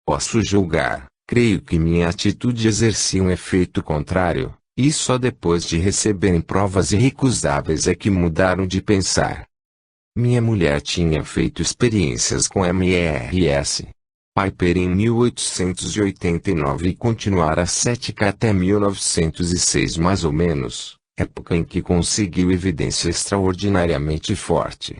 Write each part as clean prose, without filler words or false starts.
posso julgar, creio que minha atitude exercia um efeito contrário, e só depois de receberem provas irrecusáveis é que mudaram de pensar. Minha mulher tinha feito experiências com MERS. Piper em 1889 e continuara cética até 1906 mais ou menos, época em que conseguiu evidência extraordinariamente forte.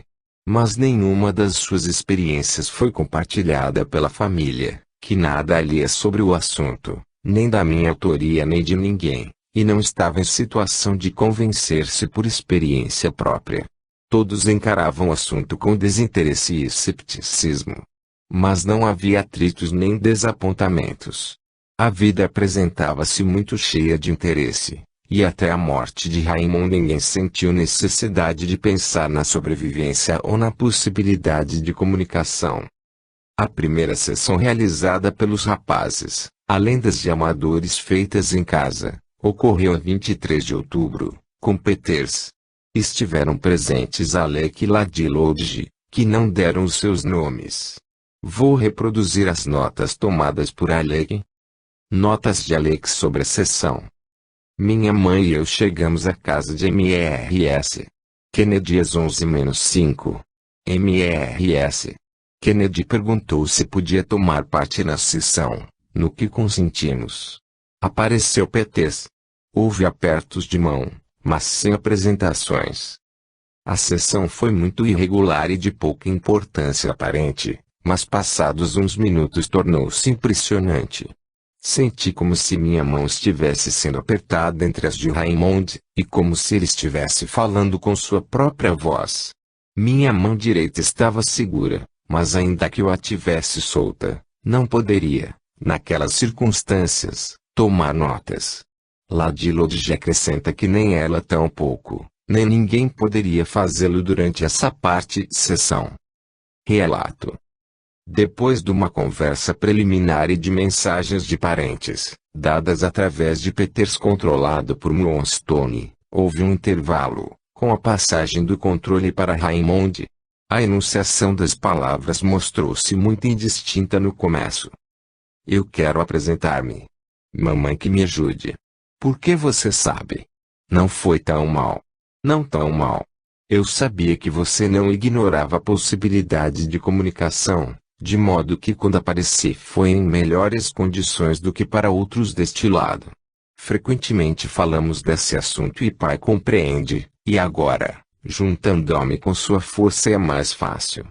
Mas nenhuma das suas experiências foi compartilhada pela família, que nada lia sobre o assunto, nem da minha autoria nem de ninguém, e não estava em situação de convencer-se por experiência própria. Todos encaravam o assunto com desinteresse e escepticismo. Mas não havia atritos nem desapontamentos. A vida apresentava-se muito cheia de interesse, e até a morte de Raymond ninguém sentiu necessidade de pensar na sobrevivência ou na possibilidade de comunicação. A primeira sessão realizada pelos rapazes, além das de amadores feitas em casa, ocorreu a 23 de outubro, com Peters. Estiveram presentes Alec e Lady Lodge, que não deram os seus nomes. Vou reproduzir as notas tomadas por Alec. Notas de Alec sobre a sessão. Minha mãe e eu chegamos à casa de MERS. Kennedy às 11:05. MERS. Kennedy perguntou se podia tomar parte na sessão, no que consentimos. Apareceu Peters. Houve apertos de mão, mas sem apresentações. A sessão foi muito irregular e de pouca importância aparente. Mas passados uns minutos tornou-se impressionante. Senti como se minha mão estivesse sendo apertada entre as de Raymond, e como se ele estivesse falando com sua própria voz. Minha mão direita estava segura, mas ainda que eu a tivesse solta, não poderia, naquelas circunstâncias, tomar notas. Lady Lodge acrescenta que nem ela tampouco, nem ninguém poderia fazê-lo durante essa parte de sessão. Relato. Depois de uma conversa preliminar e de mensagens de parentes, dadas através de Peters controlado por Moonstone, houve um intervalo, com a passagem do controle para Raymond. A enunciação das palavras mostrou-se muito indistinta no começo. Eu quero apresentar-me. Mamãe que me ajude. Porque você sabe. Não foi tão mal. Não tão mal. Eu sabia que você não ignorava a possibilidade de comunicação. De modo que quando apareci foi em melhores condições do que para outros deste lado. Frequentemente falamos desse assunto e pai compreende, e agora, juntando-me com sua força é mais fácil.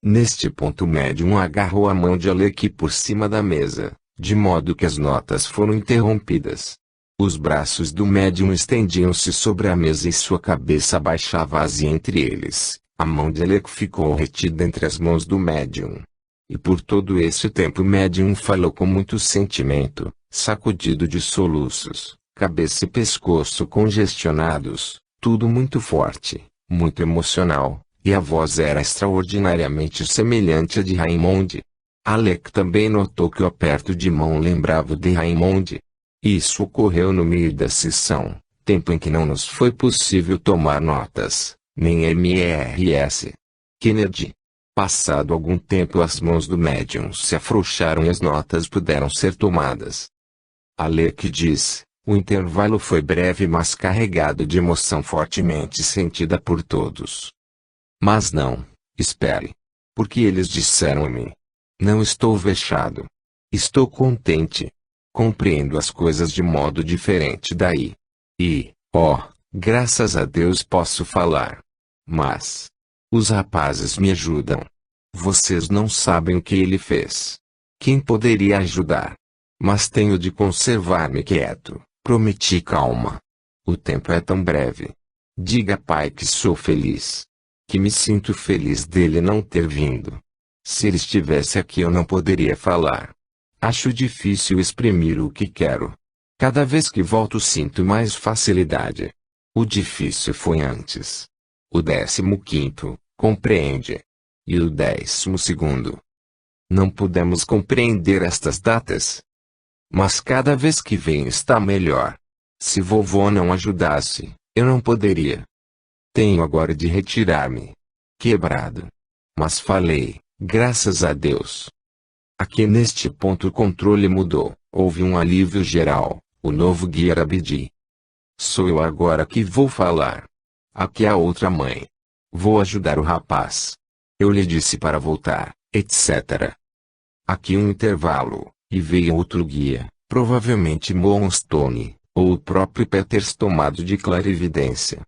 Neste ponto o médium agarrou a mão de Alec por cima da mesa, de modo que as notas foram interrompidas. Os braços do médium estendiam-se sobre a mesa e sua cabeça abaixava-se entre eles. A mão de Alec ficou retida entre as mãos do médium. E por todo esse tempo o médium falou com muito sentimento, sacudido de soluços, cabeça e pescoço congestionados, tudo muito forte, muito emocional, e a voz era extraordinariamente semelhante à de Raymond. Alec também notou que o aperto de mão lembrava o de Raymond. Isso ocorreu no meio da sessão, tempo em que não nos foi possível tomar notas, nem MERS. Kennedy. Passado algum tempo as mãos do médium se afrouxaram e as notas puderam ser tomadas. Alec diz, o intervalo foi breve mas carregado de emoção fortemente sentida por todos. Mas não, espere. Porque eles disseram-me. Não estou vexado. Estou contente. Compreendo as coisas de modo diferente daí. E, graças a Deus posso falar. Mas os rapazes me ajudam. Vocês não sabem o que ele fez. Quem poderia ajudar? Mas tenho de conservar-me quieto. Prometi calma. O tempo é tão breve. Diga pai que sou feliz. Que me sinto feliz dele não ter vindo. Se ele estivesse aqui eu não poderia falar. Acho difícil exprimir o que quero. Cada vez que volto sinto mais facilidade. O difícil foi antes. O 15º, compreende? E o 12º. Não podemos compreender estas datas. Mas cada vez que vem está melhor. Se vovô não ajudasse, eu não poderia. Tenho agora de retirar-me. Quebrado. Mas falei, graças a Deus. Aqui neste ponto o controle mudou, houve um alívio geral, o novo guia era Bidi. Sou eu agora que vou falar. Aqui a outra mãe. Vou ajudar o rapaz. Eu lhe disse para voltar, etc. Aqui um intervalo, e veio outro guia, provavelmente Moonstone, ou o próprio Peters tomado de clarividência.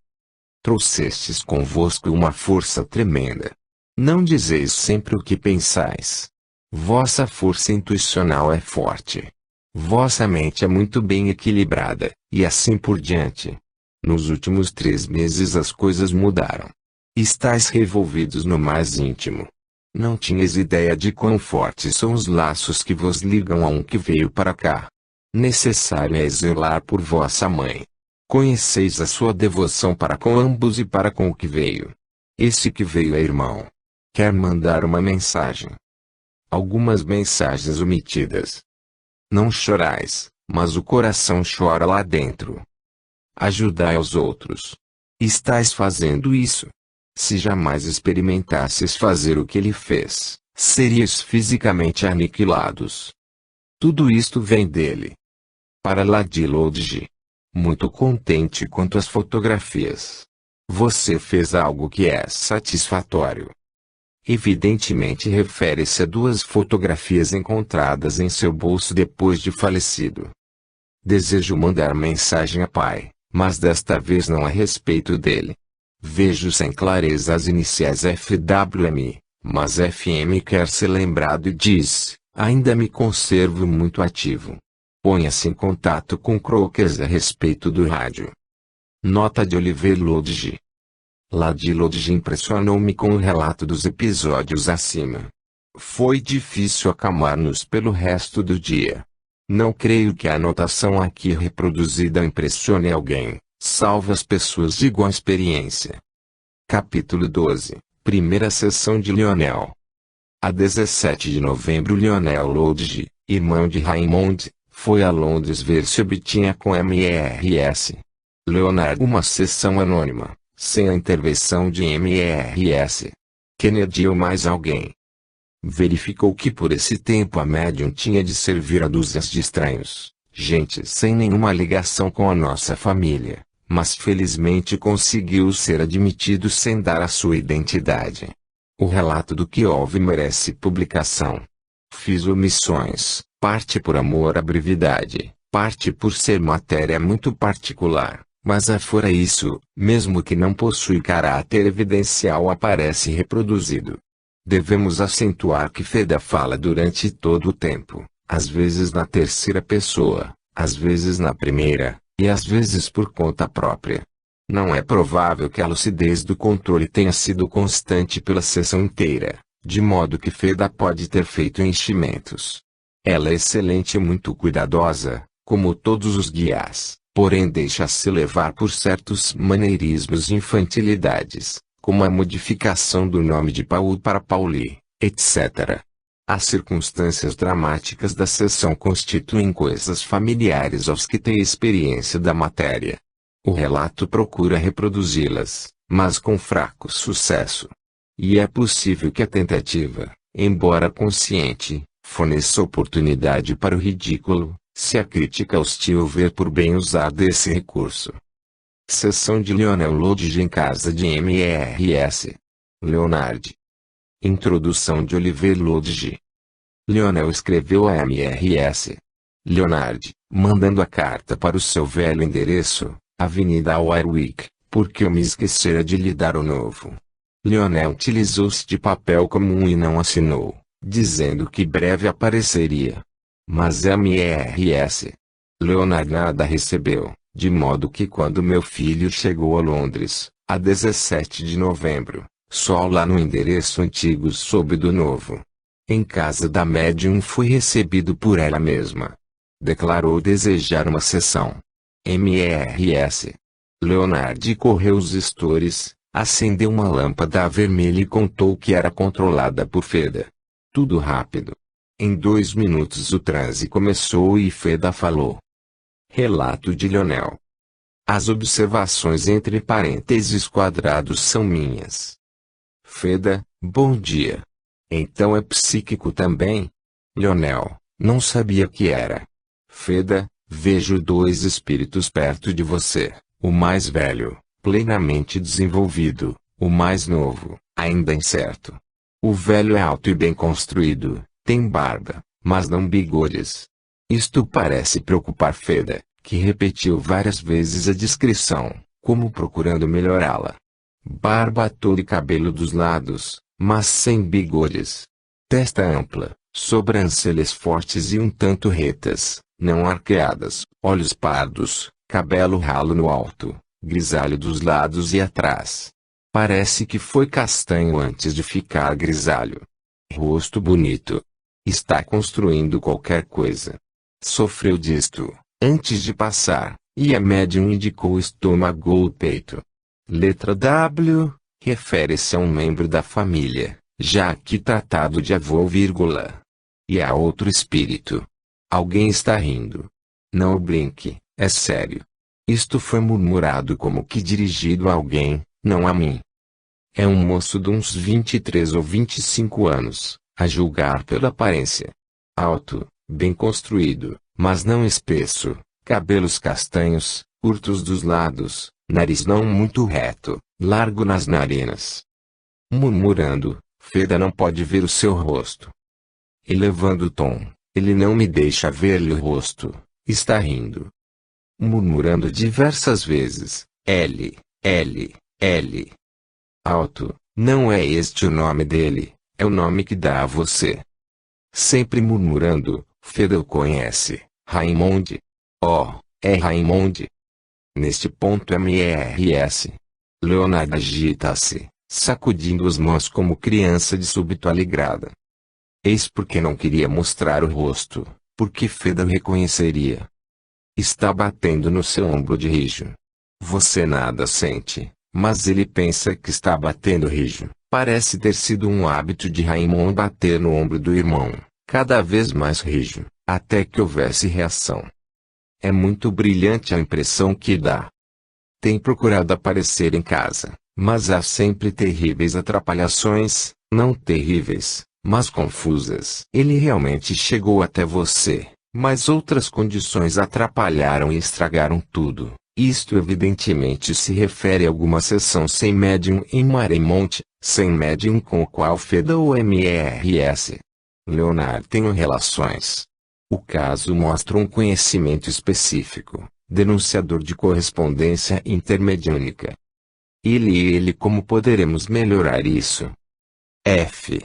Trouxestes convosco uma força tremenda. Não dizeis sempre o que pensais. Vossa força intuicional é forte. Vossa mente é muito bem equilibrada, e assim por diante. Nos últimos 3 meses as coisas mudaram. Estais revolvidos no mais íntimo. Não tinhas ideia de quão fortes são os laços que vos ligam a um que veio para cá. Necessário é zelar por vossa mãe. Conheceis a sua devoção para com ambos e para com o que veio. Esse que veio é irmão. Quer mandar uma mensagem. Algumas mensagens omitidas. Não chorais, mas o coração chora lá dentro. Ajudai aos outros. Estais fazendo isso. Se jamais experimentasses fazer o que ele fez, serias fisicamente aniquilados. Tudo isto vem dele. Para Ladilodji. Muito contente quanto às fotografias. Você fez algo que é satisfatório. Evidentemente refere-se a 2 fotografias encontradas em seu bolso depois de falecido. Desejo mandar mensagem a pai, mas desta vez não a respeito dele. Vejo sem clareza as iniciais FWM, mas FM quer ser lembrado e diz, ainda me conservo muito ativo. Ponha-se em contato com Crockers a respeito do rádio. Nota de Oliver Lodge. Ladilodge impressionou-me com o relato dos episódios acima. Foi difícil acalmar-nos pelo resto do dia. Não creio que a anotação aqui reproduzida impressione alguém, salvo as pessoas de igual experiência. Capítulo 12, Primeira sessão de Lionel. A 17 de novembro Lionel Lodge, irmão de Raymond, foi a Londres ver se obtinha com MRS. Leonard uma sessão anônima, sem a intervenção de MRS. Kennedy ou mais alguém. Verificou que por esse tempo a médium tinha de servir a dúzias de estranhos, gente sem nenhuma ligação com a nossa família, mas felizmente conseguiu ser admitido sem dar a sua identidade. O relato do que houve merece publicação. Fiz omissões, parte por amor à brevidade, parte por ser matéria muito particular, mas afora isso, mesmo que não possui caráter evidencial aparece reproduzido. Devemos acentuar que Feda fala durante todo o tempo, às vezes na terceira pessoa, às vezes na primeira, e às vezes por conta própria. Não é provável que a lucidez do controle tenha sido constante pela sessão inteira, de modo que Feda pode ter feito enchimentos. Ela é excelente e muito cuidadosa, como todos os guias, porém deixa-se levar por certos maneirismos e infantilidades, como a modificação do nome de Paul para Pauli, etc. As circunstâncias dramáticas da sessão constituem coisas familiares aos que têm experiência da matéria. O relato procura reproduzi-las, mas com fraco sucesso. E é possível que a tentativa, embora consciente, forneça oportunidade para o ridículo, se a crítica hostil ver por bem usar desse recurso. Sessão de Lionel Lodge em casa de MRS. Leonard. Introdução de Oliver Lodge. Lionel escreveu a MRS. Leonard, mandando a carta para o seu velho endereço, Avenida Warwick, porque eu me esquecera de lhe dar o novo. Lionel utilizou-se de papel comum e não assinou, dizendo que breve apareceria. Mas MRS. Leonard nada recebeu, de modo que quando meu filho chegou a Londres, a 17 de novembro, só lá no endereço antigo soube do novo. Em casa da médium fui recebido por ela mesma. Declarou desejar uma sessão. MRS. Leonard correu os estores, acendeu uma lâmpada vermelha e contou que era controlada por Feda. Tudo rápido. Em 2 minutos o transe começou e Feda falou. Relato de Lionel. As observações entre parênteses quadrados são minhas. Feda, bom dia. Então é psíquico também? Leonel, não sabia que era. Feda, vejo dois espíritos perto de você, o mais velho, plenamente desenvolvido, o mais novo, ainda incerto. O velho é alto e bem construído, tem barba, mas não bigodes. Isto parece preocupar Feda, que repetiu várias vezes a descrição, como procurando melhorá-la. Barba toda e cabelo dos lados, mas sem bigodes. Testa ampla, sobrancelhas fortes e um tanto retas, não arqueadas, olhos pardos, cabelo ralo no alto, grisalho dos lados e atrás. Parece que foi castanho antes de ficar grisalho. Rosto bonito. Está construindo qualquer coisa. Sofreu disto, antes de passar, e a médium indicou o estômago ou o peito. Letra W, refere-se a um membro da família, já aqui tratado de avô, vírgula. E a outro espírito. Alguém está rindo. Não brinque, é sério. Isto foi murmurado como que dirigido a alguém, não a mim. É um moço de uns 23 ou 25 anos, a julgar pela aparência. Alto, bem construído, mas não espesso, cabelos castanhos, curtos dos lados, nariz não muito reto, largo nas narinas. Murmurando, Feda não pode ver o seu rosto. Elevando o tom, ele não me deixa ver-lhe o rosto, está rindo. Murmurando diversas vezes, L, L, L. Alto, não é este o nome dele, é o nome que dá a você. Sempre murmurando, Feda o conhece, Raimonde. Oh, é Raimonde. Neste ponto MRS. Leonardo agita-se, sacudindo as mãos como criança de súbito alegrada. Eis porque não queria mostrar o rosto, porque Feda o reconheceria. Está batendo no seu ombro de rijo. Você nada sente, mas ele pensa que está batendo rijo. Parece ter sido um hábito de Raimundo bater no ombro do irmão, cada vez mais rijo, até que houvesse reação. É muito brilhante a impressão que dá. Tem procurado aparecer em casa, mas há sempre terríveis atrapalhações, não terríveis, mas confusas. Ele realmente chegou até você, mas outras condições atrapalharam e estragaram tudo. Isto evidentemente se refere a alguma sessão sem médium em Maremonte, sem médium com o qual Feda ou MRS. Leonardo tem relações. O caso mostra um conhecimento específico, denunciador de correspondência intermediúnica. Ele como poderemos melhorar isso? F.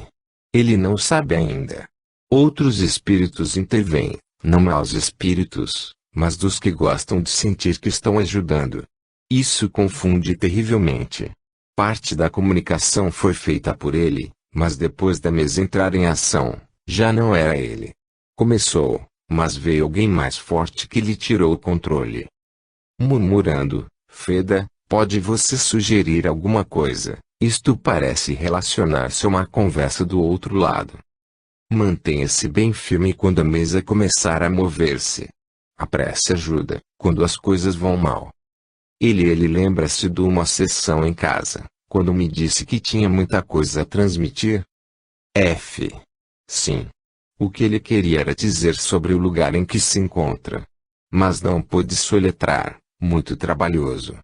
Ele não sabe ainda. Outros espíritos intervêm, não maus espíritos, mas dos que gostam de sentir que estão ajudando. Isso confunde terrivelmente. Parte da comunicação foi feita por ele, mas depois da mesa entrar em ação, já não era ele. Começou, mas veio alguém mais forte que lhe tirou o controle. Murmurando, Feda, pode você sugerir alguma coisa? Isto parece relacionar-se a uma conversa do outro lado. Mantenha-se bem firme quando a mesa começar a mover-se. A prece ajuda, quando as coisas vão mal. Ele lembra-se de uma sessão em casa, quando me disse que tinha muita coisa a transmitir. F. Sim. O que ele queria era dizer sobre o lugar em que se encontra. Mas não pôde soletrar, muito trabalhoso.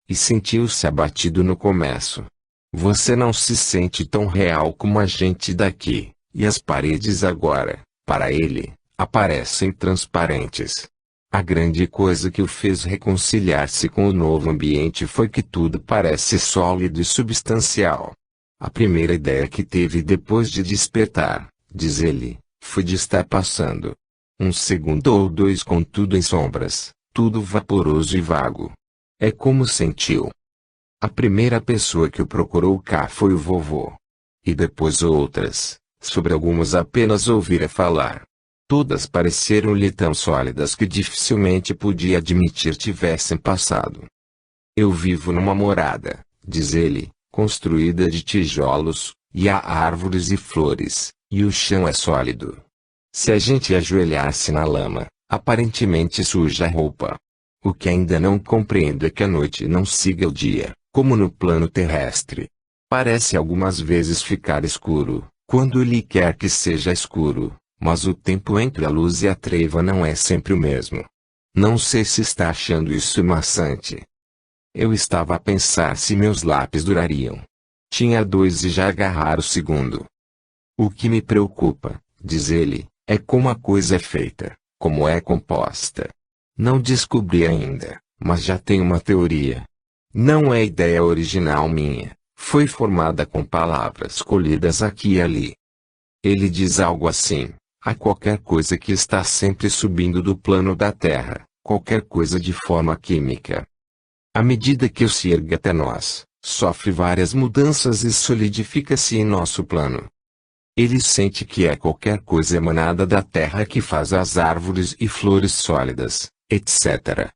E sentiu-se abatido no começo. Você não se sente tão real como a gente daqui, e as paredes agora, para ele, aparecem transparentes. A grande coisa que o fez reconciliar-se com o novo ambiente foi que tudo parece sólido e substancial. A primeira ideia que teve depois de despertar, diz ele, foi de estar passando um segundo ou dois com tudo em sombras, tudo vaporoso e vago. É como sentiu. A primeira pessoa que o procurou cá foi o vovô. E depois outras, sobre algumas apenas ouvira falar. Todas pareceram-lhe tão sólidas que dificilmente podia admitir tivessem passado. Eu vivo numa morada, diz ele, construída de tijolos, e há árvores e flores, e o chão é sólido. Se a gente ajoelhar-se na lama, aparentemente suja a roupa. O que ainda não compreendo é que a noite não siga o dia, como no plano terrestre. Parece algumas vezes ficar escuro, quando ele quer que seja escuro, Mas o tempo entre a luz e a treva não é sempre o mesmo. Não sei se está achando isso maçante. Eu estava a pensar se meus lápis durariam. Tinha 2 e já agarrar o segundo. O que me preocupa, diz ele, é como a coisa é feita, como é composta. Não descobri ainda, mas já tenho uma teoria. Não é ideia original minha, foi formada com palavras colhidas aqui e ali. Ele diz algo assim: há qualquer coisa que está sempre subindo do plano da Terra, qualquer coisa de forma química. À medida que eu se ergue até nós, sofre várias mudanças e solidifica-se em nosso plano. Ele sente que é qualquer coisa emanada da terra que faz as árvores e flores sólidas, etc.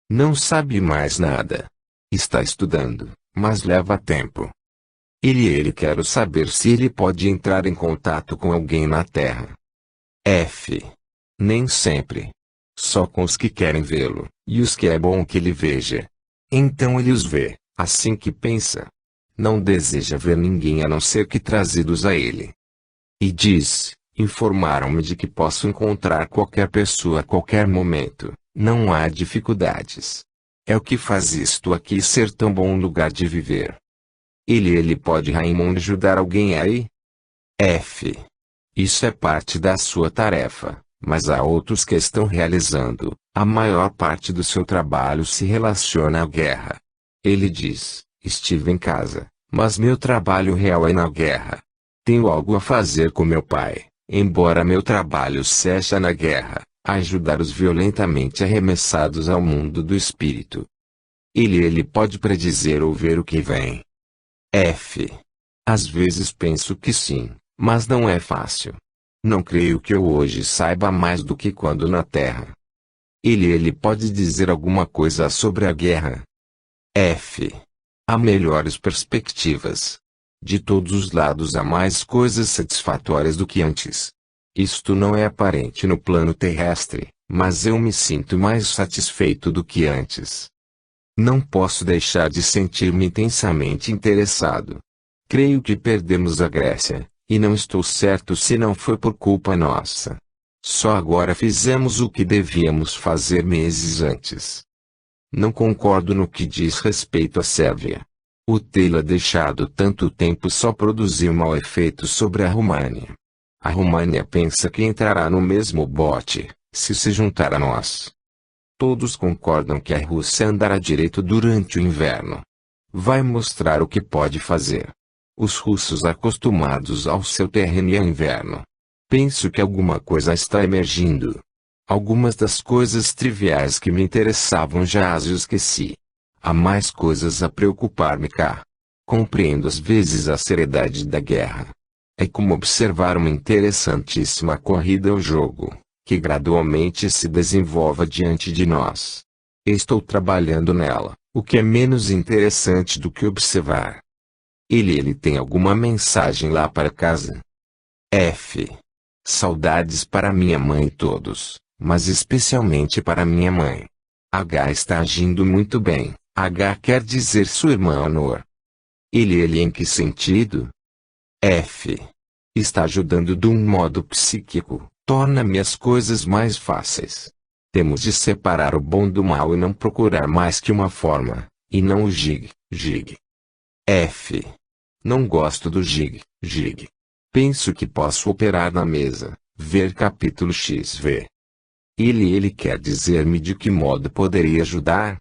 Não sabe mais nada. Está estudando, mas leva tempo. Ele quer saber se ele pode entrar em contato com alguém na terra. Nem sempre. Só com os que querem vê-lo, e os que é bom que ele veja. Então ele os vê, assim que pensa. Não deseja ver ninguém a não ser que trazidos a ele. E diz: informaram-me de que posso encontrar qualquer pessoa a qualquer momento, não há dificuldades. É o que faz isto aqui ser tão bom lugar de viver. Ele pode Raimundo ajudar alguém aí? Isso é parte da sua tarefa, mas há outros que estão realizando. A maior parte do seu trabalho se relaciona à guerra. Ele diz: estive em casa, mas meu trabalho real é na guerra. Tenho algo a fazer com meu pai, embora meu trabalho seja na guerra, ajudar os violentamente arremessados ao mundo do espírito. Ele pode predizer ou ver o que vem. Às vezes penso que sim, mas não é fácil. Não creio que eu hoje saiba mais do que quando na Terra. Ele pode dizer alguma coisa sobre a guerra. Há melhores perspectivas. De todos os lados há mais coisas satisfatórias do que antes. Isto não é aparente no plano terrestre, mas eu me sinto mais satisfeito do que antes. Não posso deixar de sentir-me intensamente interessado. Creio que perdemos a Grécia, e não estou certo se não foi por culpa nossa. Só agora fizemos o que devíamos fazer meses antes. Não concordo no que diz respeito à Sérvia. O tê-la deixado tanto tempo só produziu mau efeito sobre a România. A România pensa que entrará no mesmo bote, se juntar a nós. Todos concordam que a Rússia andará direito durante o inverno. Vai mostrar o que pode fazer. Os russos acostumados ao seu terreno e ao inverno. Penso que alguma coisa está emergindo. Algumas das coisas triviais que me interessavam já as esqueci. Há mais coisas a preocupar-me cá. Compreendo às vezes a seriedade da guerra. É como observar uma interessantíssima corrida ou jogo, que gradualmente se desenvolve diante de nós. Estou trabalhando nela, o que é menos interessante do que observar. Ele tem alguma mensagem lá para casa? Saudades para minha mãe e todos, mas especialmente para minha mãe. H está agindo muito bem. H quer dizer sua irmã Honor. Ele em que sentido? Está ajudando de um modo psíquico, torna-me as coisas mais fáceis. Temos de separar o bom do mal e não procurar mais que uma forma, e não o jig. Não gosto do jig. Penso que posso operar na mesa, ver capítulo XV. Ele quer dizer-me de que modo poderia ajudar?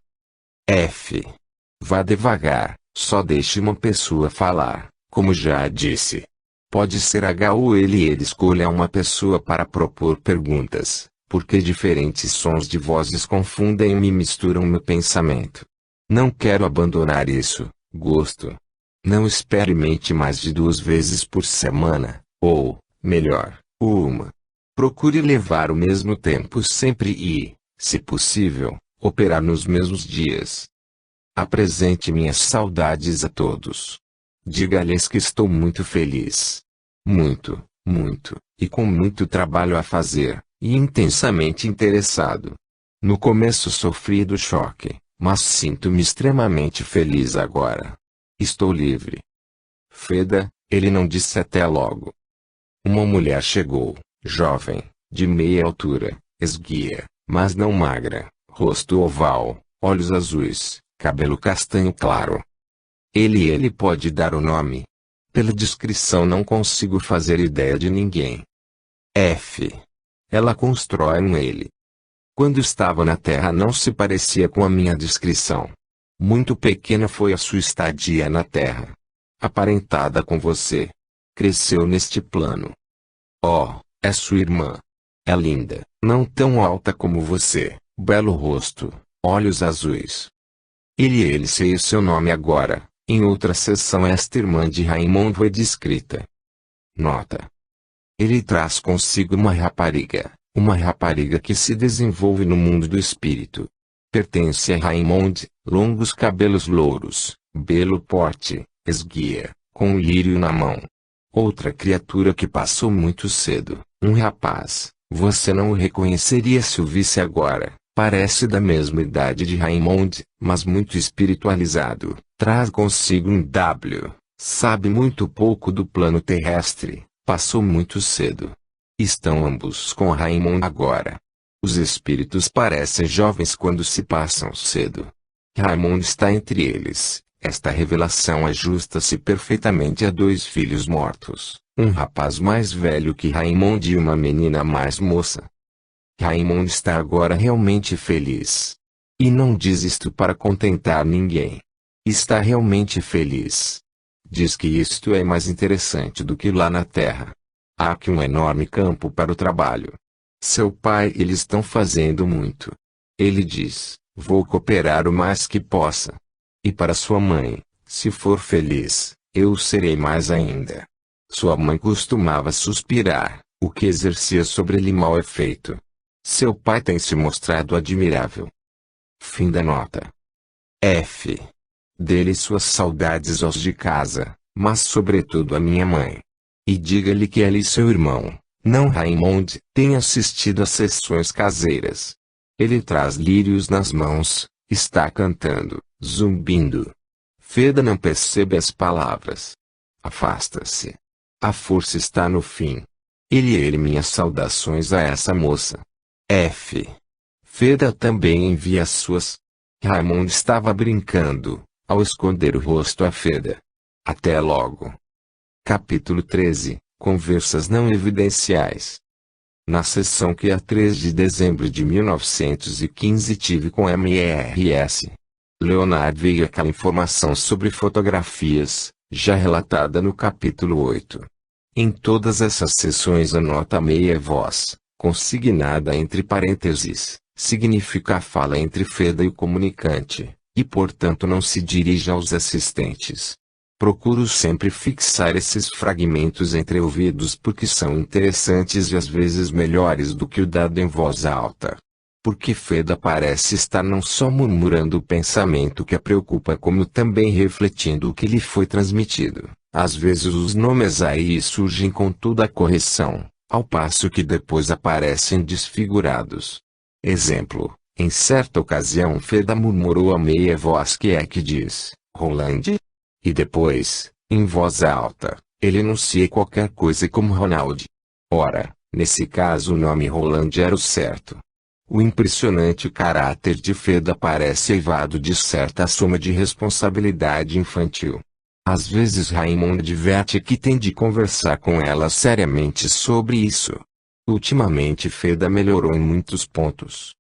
Vá devagar, só deixe uma pessoa falar, como já disse. Pode ser H ou ele escolha uma pessoa para propor perguntas, porque diferentes sons de vozes confundem-me e misturam meu pensamento. Não quero abandonar isso, gosto. Não experimente mais de 2 vezes por semana, ou, melhor, uma. Procure levar o mesmo tempo sempre e, se possível, operar nos mesmos dias. Apresente minhas saudades a todos. Diga-lhes que estou muito feliz. Muito, e com muito trabalho a fazer, e intensamente interessado. No começo sofri do choque, mas sinto-me extremamente feliz agora. Estou livre. Feda, ele não disse até logo. Uma mulher chegou, jovem, de meia altura, esguia, mas não magra, rosto oval, olhos azuis, cabelo castanho claro. Ele pode dar o nome. Pela descrição não consigo fazer ideia de ninguém. F. Ela constrói um ele. Quando estava na Terra não se parecia com a minha descrição. Muito pequena foi a sua estadia na Terra. Aparentada com você. Cresceu neste plano. Oh, é sua irmã. É linda, não tão alta como você, belo rosto, olhos azuis. Ele sei o seu nome agora. Em outra sessão esta irmã de Raimundo foi descrita. Nota. Ele traz consigo uma rapariga que se desenvolve no mundo do espírito. Pertence a Raimund, longos cabelos louros, belo porte, esguia, com um lírio na mão. Outra criatura que passou muito cedo, um rapaz, você não o reconheceria se o visse agora. Parece da mesma idade de Raimund, mas muito espiritualizado, traz consigo um W, sabe muito pouco do plano terrestre, passou muito cedo. Estão ambos com Raimund agora. Os espíritos parecem jovens quando se passam cedo. Raimund está entre eles. Esta revelação ajusta-se perfeitamente a dois filhos mortos, um rapaz mais velho que Raimund e uma menina mais moça. Raimundo está agora realmente feliz. E não diz isto para contentar ninguém. Está realmente feliz. Diz que isto é mais interessante do que lá na Terra. Há aqui um enorme campo para o trabalho. Seu pai e ele estão fazendo muito. Ele diz, vou cooperar o mais que possa. E para sua mãe, se for feliz, eu serei mais ainda. Sua mãe costumava suspirar, o que exercia sobre ele mau efeito. Seu pai tem se mostrado admirável. Fim da nota. F. Dê-lhe suas saudades aos de casa, mas sobretudo a minha mãe. E diga-lhe que ela e seu irmão, não Raimund, têm assistido às sessões caseiras. Ele traz lírios nas mãos, está cantando, zumbindo. Feda não percebe as palavras. Afasta-se. A força está no fim. Ele minhas saudações a essa moça. F. Feda também envia as suas. Raimundo estava brincando, ao esconder o rosto a Feda. Até logo. Capítulo 13. Conversas não evidenciais. Na sessão que a 3 de dezembro de 1915 tive com M.R.S. Leonard veio aquela informação sobre fotografias, já relatada no capítulo 8. Em todas essas sessões a nota meia voz, consignada entre parênteses, significa a fala entre Feda e o comunicante, e portanto não se dirige aos assistentes. Procuro sempre fixar esses fragmentos entreouvidos porque são interessantes e às vezes melhores do que o dado em voz alta. Porque Feda parece estar não só murmurando o pensamento que a preocupa como também refletindo o que lhe foi transmitido. Às vezes os nomes aí surgem com toda a correção, ao passo que depois aparecem desfigurados. Exemplo, em certa ocasião Feda murmurou a meia voz que é que diz, Roland. E depois, em voz alta, ele enuncia qualquer coisa como Ronald. Ora, nesse caso o nome Roland era o certo. O impressionante caráter de Feda parece eivado de certa soma de responsabilidade infantil. Às vezes Raimundo adverte que tem de conversar com ela seriamente sobre isso. Ultimamente Feda melhorou em muitos pontos.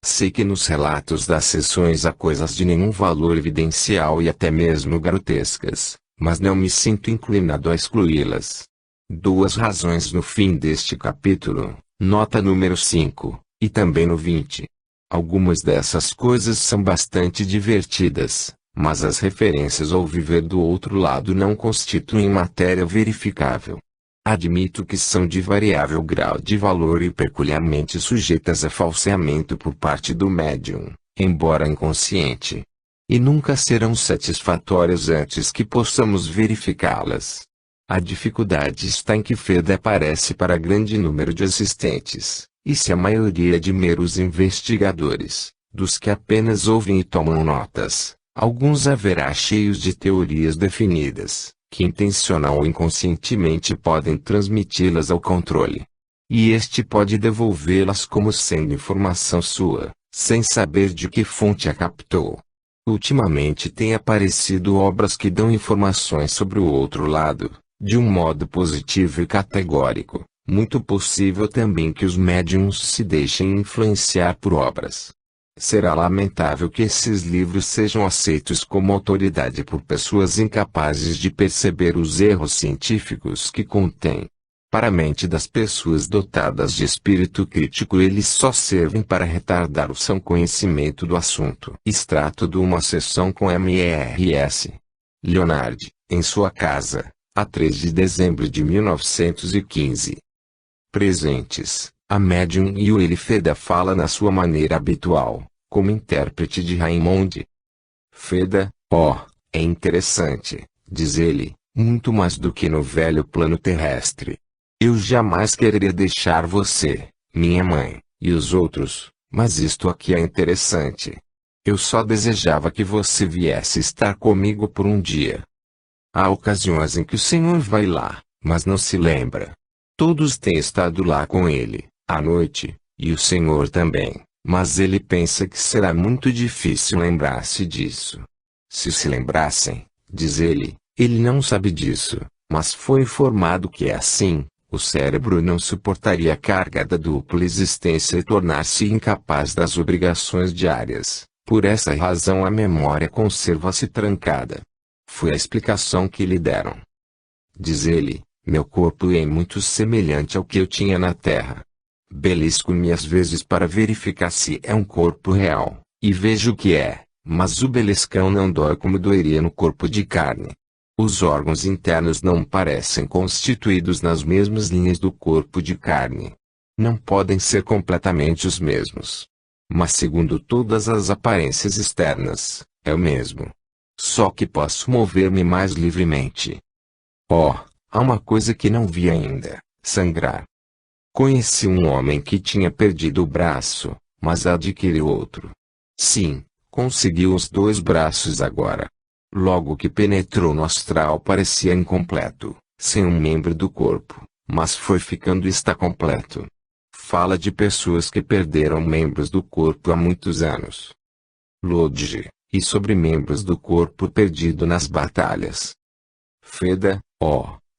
Sei que nos relatos das sessões há coisas de nenhum valor evidencial e até mesmo grotescas, mas não me sinto inclinado a excluí-las. Duas razões no fim deste capítulo, nota número 5, e também no 20. Algumas dessas coisas são bastante divertidas, mas as referências ao viver do outro lado não constituem matéria verificável. Admito que são de variável grau de valor e peculiarmente sujeitas a falseamento por parte do médium, embora inconsciente. E nunca serão satisfatórias antes que possamos verificá-las. A dificuldade está em que Feda aparece para grande número de assistentes, e se a maioria é de meros investigadores, dos que apenas ouvem e tomam notas, alguns haverá cheios de teorias definidas, que intencional ou inconscientemente podem transmiti-las ao controle. e este pode devolvê-las como sendo informação sua, sem saber de que fonte a captou. Ultimamente têm aparecido obras que dão informações sobre o outro lado, de um modo positivo e categórico. Muito possível também que os médiums se deixem influenciar por obras. Será lamentável que esses livros sejam aceitos como autoridade por pessoas incapazes de perceber os erros científicos que contêm. Para a mente das pessoas dotadas de espírito crítico, eles só servem para retardar o seu conhecimento do assunto. Extrato de uma sessão com Mrs. Leonard, em sua casa, a 3 de dezembro de 1915. Presentes, a médium Yuli Feda fala na sua maneira habitual, como intérprete de Raymond. Feda, é interessante, diz ele, muito mais do que no velho plano terrestre. Eu jamais quereria deixar você, minha mãe, e os outros, mas isto aqui é interessante. Eu só desejava que você viesse estar comigo por um dia. Há ocasiões em que o Senhor vai lá, mas não se lembra. Todos têm estado lá com ele, à noite, e o Senhor também, mas ele pensa que será muito difícil lembrar-se disso. Se lembrassem, diz ele não sabe disso, mas foi informado que é assim, o cérebro não suportaria a carga da dupla existência e tornar-se incapaz das obrigações diárias. Por essa razão a memória conserva-se trancada. Foi a explicação que lhe deram. Diz ele, meu corpo é muito semelhante ao que eu tinha na Terra. Belisco-me às vezes para verificar se é um corpo real, e vejo que é, mas o beliscão não dói como doeria no corpo de carne. Os órgãos internos não parecem constituídos nas mesmas linhas do corpo de carne. Não podem ser completamente os mesmos. Mas segundo todas as aparências externas, é o mesmo. Só que posso mover-me mais livremente. Há uma coisa que não vi ainda: sangrar. Conheci um homem que tinha perdido o braço, mas adquiriu outro. Sim, conseguiu os 2 braços agora. Logo que penetrou no astral parecia incompleto, sem um membro do corpo, mas foi ficando e está completo. Fala de pessoas que perderam membros do corpo há muitos anos. Lodge, e sobre membros do corpo perdido nas batalhas. Feda,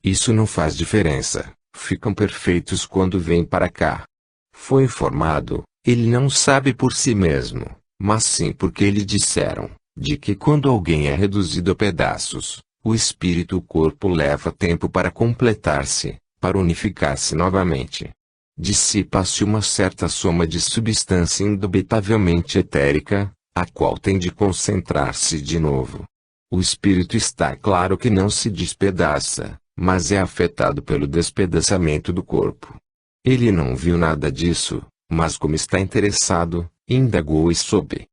isso não faz diferença, ficam perfeitos quando vêm para cá. Foi informado, ele não sabe por si mesmo, mas sim porque lhe disseram, de que quando alguém é reduzido a pedaços, o espírito e o corpo leva tempo para completar-se, para unificar-se novamente. Dissipa-se uma certa soma de substância indubitavelmente etérica, a qual tem de concentrar-se de novo. O espírito está claro que não se despedaça, mas é afetado pelo despedaçamento do corpo. Ele não viu nada disso, mas como está interessado, indagou e soube.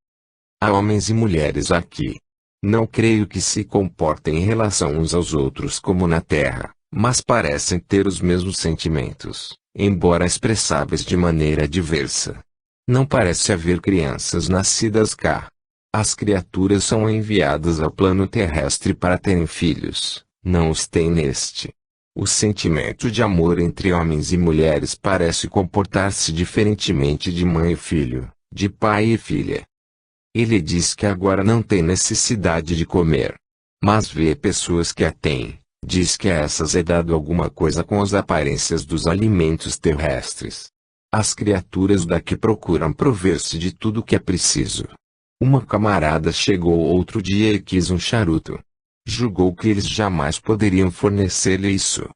Há homens e mulheres aqui. Não creio que se comportem em relação uns aos outros como na Terra, mas parecem ter os mesmos sentimentos, embora expressáveis de maneira diversa. Não parece haver crianças nascidas cá. As criaturas são enviadas ao plano terrestre para terem filhos, não os têm neste. O sentimento de amor entre homens e mulheres parece comportar-se diferentemente de mãe e filho, de pai e filha. Ele diz que agora não tem necessidade de comer. Mas vê pessoas que a têm, diz que a essas é dado alguma coisa com as aparências dos alimentos terrestres. As criaturas daqui procuram prover-se de tudo o que é preciso. Uma camarada chegou outro dia e quis um charuto. Julgou que eles jamais poderiam fornecer-lhe isso.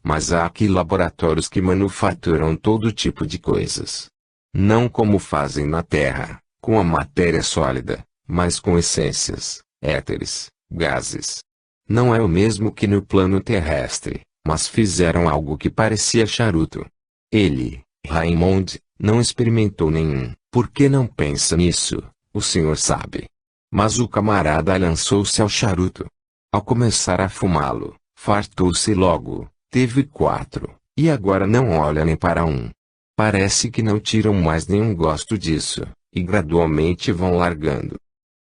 Mas há aqui laboratórios que manufaturam todo tipo de coisas. Não como fazem na Terra, com a matéria sólida, mas com essências, éteres, gases. Não é o mesmo que no plano terrestre, mas fizeram algo que parecia charuto. Ele, Raymond, não experimentou nenhum. Por que não pensa nisso? O senhor sabe. Mas o camarada lançou-se ao charuto. Ao começar a fumá-lo, fartou-se logo, teve 4, e agora não olha nem para um. Parece que não tiram mais nenhum gosto disso, e gradualmente vão largando.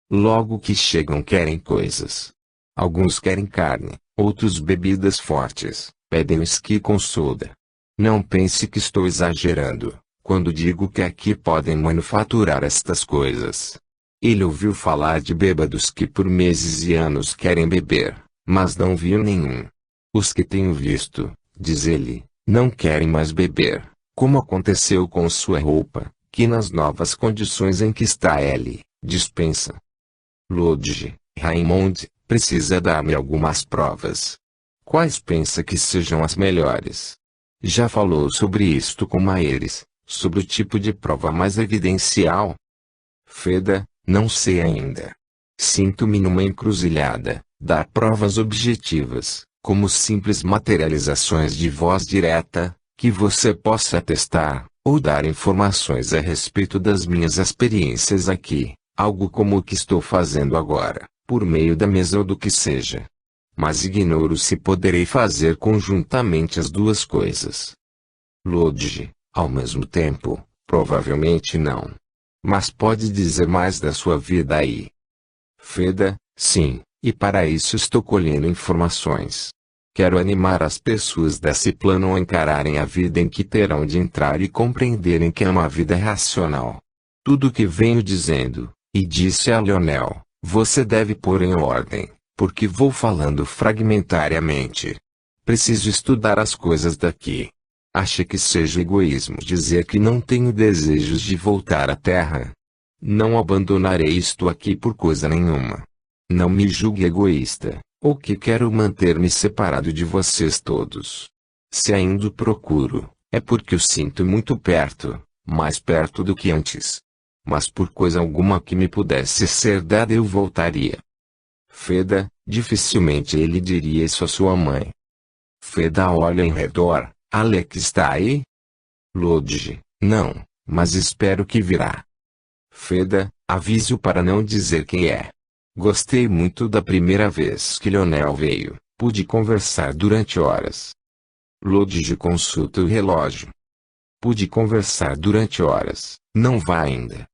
Logo que chegam querem coisas. Alguns querem carne, outros bebidas fortes, pedem uísque com soda. Não pense que estou exagerando, quando digo que aqui podem manufaturar estas coisas. Ele ouviu falar de bêbados que por meses e anos querem beber, mas não viu nenhum. Os que tenho visto, diz ele, não querem mais beber, como aconteceu com sua roupa, que nas novas condições em que está ele, dispensa. Lodge, Raymond, precisa dar-me algumas provas. Quais pensa que sejam as melhores? Já falou sobre isto com Maieres, sobre o tipo de prova mais evidencial? Feda, não sei ainda. Sinto-me numa encruzilhada, dar provas objetivas, como simples materializações de voz direta, que você possa atestar, ou dar informações a respeito das minhas experiências aqui, algo como o que estou fazendo agora, por meio da mesa ou do que seja. Mas ignoro se poderei fazer conjuntamente as duas coisas. Lodge, ao mesmo tempo, provavelmente não. Mas pode dizer mais da sua vida aí. Feda, sim, e para isso estou colhendo informações. Quero animar as pessoas desse plano a encararem a vida em que terão de entrar e compreenderem que é uma vida racional. Tudo o que venho dizendo, e disse a Lionel, você deve pôr em ordem, porque vou falando fragmentariamente. Preciso estudar as coisas daqui. Acha que seja egoísmo dizer que não tenho desejos de voltar à Terra? Não abandonarei isto aqui por coisa nenhuma. Não me julgue egoísta, ou que quero manter-me separado de vocês todos. Se ainda o procuro, é porque o sinto muito perto, mais perto do que antes. Mas por coisa alguma que me pudesse ser dada eu voltaria. Feda, dificilmente ele diria isso à sua mãe. Feda olha em redor. Alec está aí? Lodge, não, mas espero que virá. Feda, avise-o para não dizer quem é. Gostei muito da primeira vez que Lionel veio, pude conversar durante horas. Lodge consulta o relógio. Pude conversar durante horas, não vá ainda.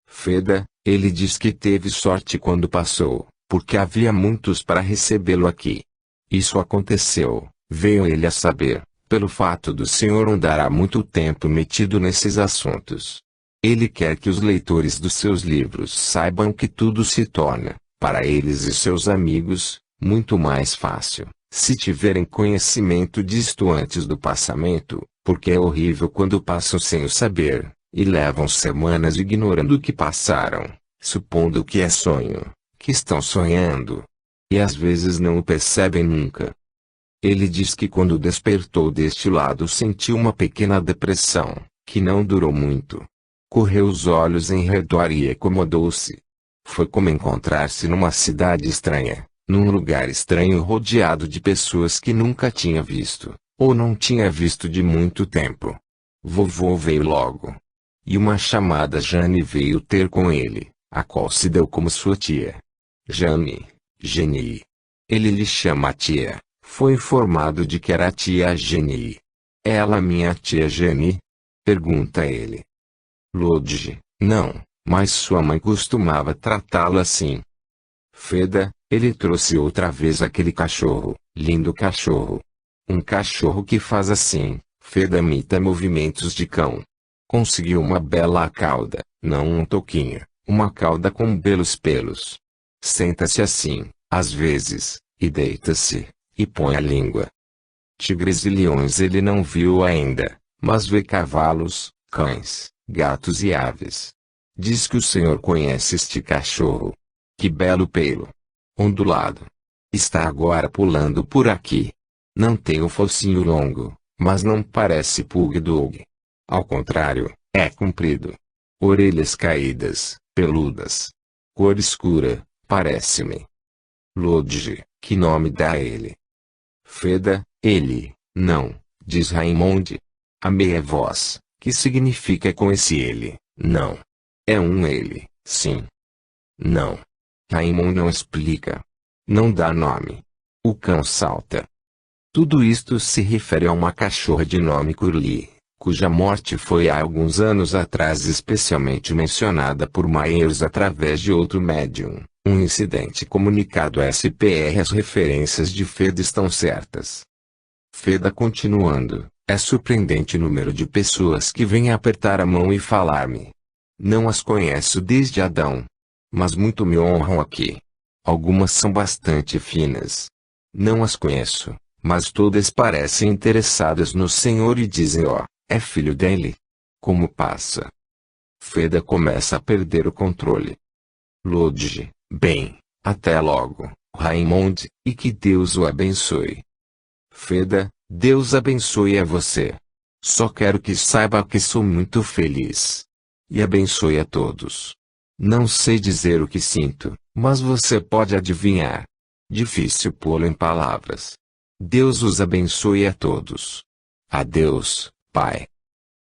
Feda, ele diz que teve sorte quando passou, porque havia muitos para recebê-lo aqui. Isso aconteceu, veio ele a saber, pelo fato do senhor andar há muito tempo metido nesses assuntos. Ele quer que os leitores dos seus livros saibam que tudo se torna, para eles e seus amigos, muito mais fácil, se tiverem conhecimento disto antes do passamento, porque é horrível quando passam sem o saber, e levam semanas ignorando o que passaram, supondo que é sonho, que estão sonhando. E às vezes não o percebem nunca. Ele diz que quando despertou deste lado sentiu uma pequena depressão, que não durou muito. Correu os olhos em redor e acomodou-se. Foi como encontrar-se numa cidade estranha, num lugar estranho rodeado de pessoas que nunca tinha visto, ou não tinha visto de muito tempo. Vovô veio logo. E uma chamada Jane veio ter com ele, a qual se deu como sua tia. Jane, Jenny. Ele lhe chama tia. Foi informado de que era a tia Jenny. Ela minha tia Jenny? Pergunta ele. Lodge, não, mas sua mãe costumava tratá-lo assim. Feda, ele trouxe outra vez aquele cachorro, lindo cachorro. Um cachorro que faz assim, Feda imita movimentos de cão. Conseguiu uma bela cauda, não um toquinho, uma cauda com belos pelos. Senta-se assim, às vezes, e deita-se. E põe a língua. Tigres e leões ele não viu ainda, mas vê cavalos, cães, gatos e aves. Diz que o senhor conhece este cachorro. Que belo pelo. Ondulado. Está agora pulando por aqui. Não tem o focinho longo, mas não parece pug-dog. Ao contrário, é comprido. Orelhas caídas, peludas. Cor escura, parece-me. Lodge, que nome dá a ele? Feda, ele, não, diz Raymond. A meia voz, que significa com esse ele, não. É um ele, sim. Não. Raymond não explica. Não dá nome. O cão salta. Tudo isto se refere a uma cachorra de nome Curly, cuja morte foi há alguns anos atrás especialmente mencionada por Myers através de outro médium. Um incidente comunicado a SPR. As referências de Feda estão certas. Feda continuando, É surpreendente o número de pessoas que vêm apertar a mão e falar-me. Não as conheço desde Adão. Mas muito me honram aqui. Algumas são bastante finas. Não as conheço, mas todas parecem interessadas no Senhor e dizem: ó, é filho dele. Como passa? Feda começa a perder o controle. Lodge, bem, até logo, Raymond, e que Deus o abençoe. Feda, Deus abençoe a você. Só quero que saiba que sou muito feliz. E abençoe a todos. Não sei dizer o que sinto, mas você pode adivinhar. Difícil pô-lo em palavras. Deus os abençoe a todos. Adeus, Pai.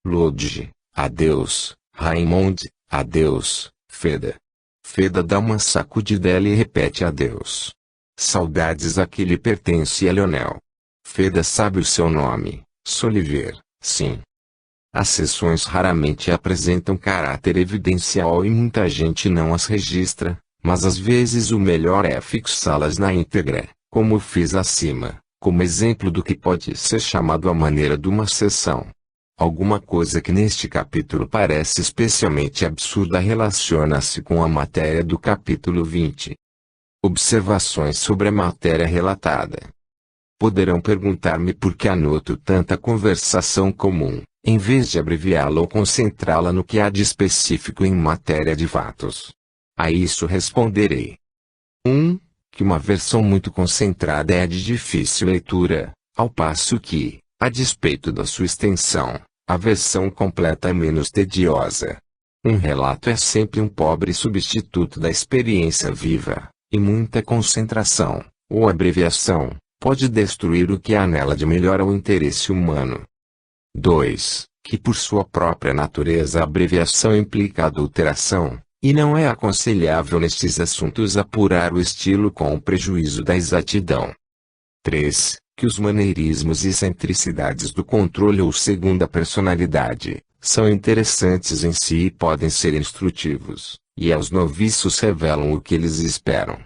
Lodge, adeus, Raymond, adeus, Feda. Feda dá uma sacudidela e repete adeus. Saudades a que lhe pertence a Lionel. Feda sabe o seu nome, Soliver, sim. As sessões raramente apresentam caráter evidencial e muita gente não as registra, mas às vezes o melhor é fixá-las na íntegra, como fiz acima, como exemplo do que pode ser chamado a maneira de uma sessão. Alguma coisa que neste capítulo parece especialmente absurda relaciona-se com a matéria do capítulo 20. Observações sobre a matéria relatada. Poderão perguntar-me por que anoto tanta conversação comum, em vez de abreviá-la ou concentrá-la no que há de específico em matéria de fatos. A isso responderei. 1. Que uma versão muito concentrada é de difícil leitura, ao passo que, a despeito da sua extensão, a versão completa é menos tediosa. Um relato é sempre um pobre substituto da experiência viva, e muita concentração, ou abreviação, pode destruir o que há nela de melhor ao interesse humano. 2. Que por sua própria natureza a abreviação implica adulteração, e não é aconselhável nestes assuntos apurar o estilo com o prejuízo da exatidão. 3. Que os maneirismos e excentricidades do controle ou segunda personalidade, são interessantes em si e podem ser instrutivos, e aos noviços revelam o que eles esperam.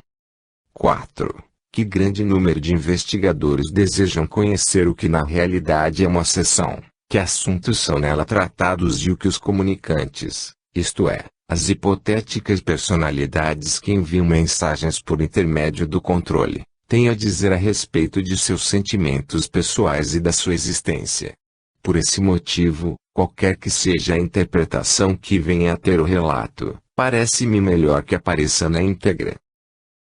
4. Que grande número de investigadores desejam conhecer o que na realidade é uma sessão, que assuntos são nela tratados e o que os comunicantes, isto é, as hipotéticas personalidades que enviam mensagens por intermédio do controle, têm a dizer a respeito de seus sentimentos pessoais e da sua existência. Por esse motivo, qualquer que seja a interpretação que venha a ter o relato, parece-me melhor que apareça na íntegra.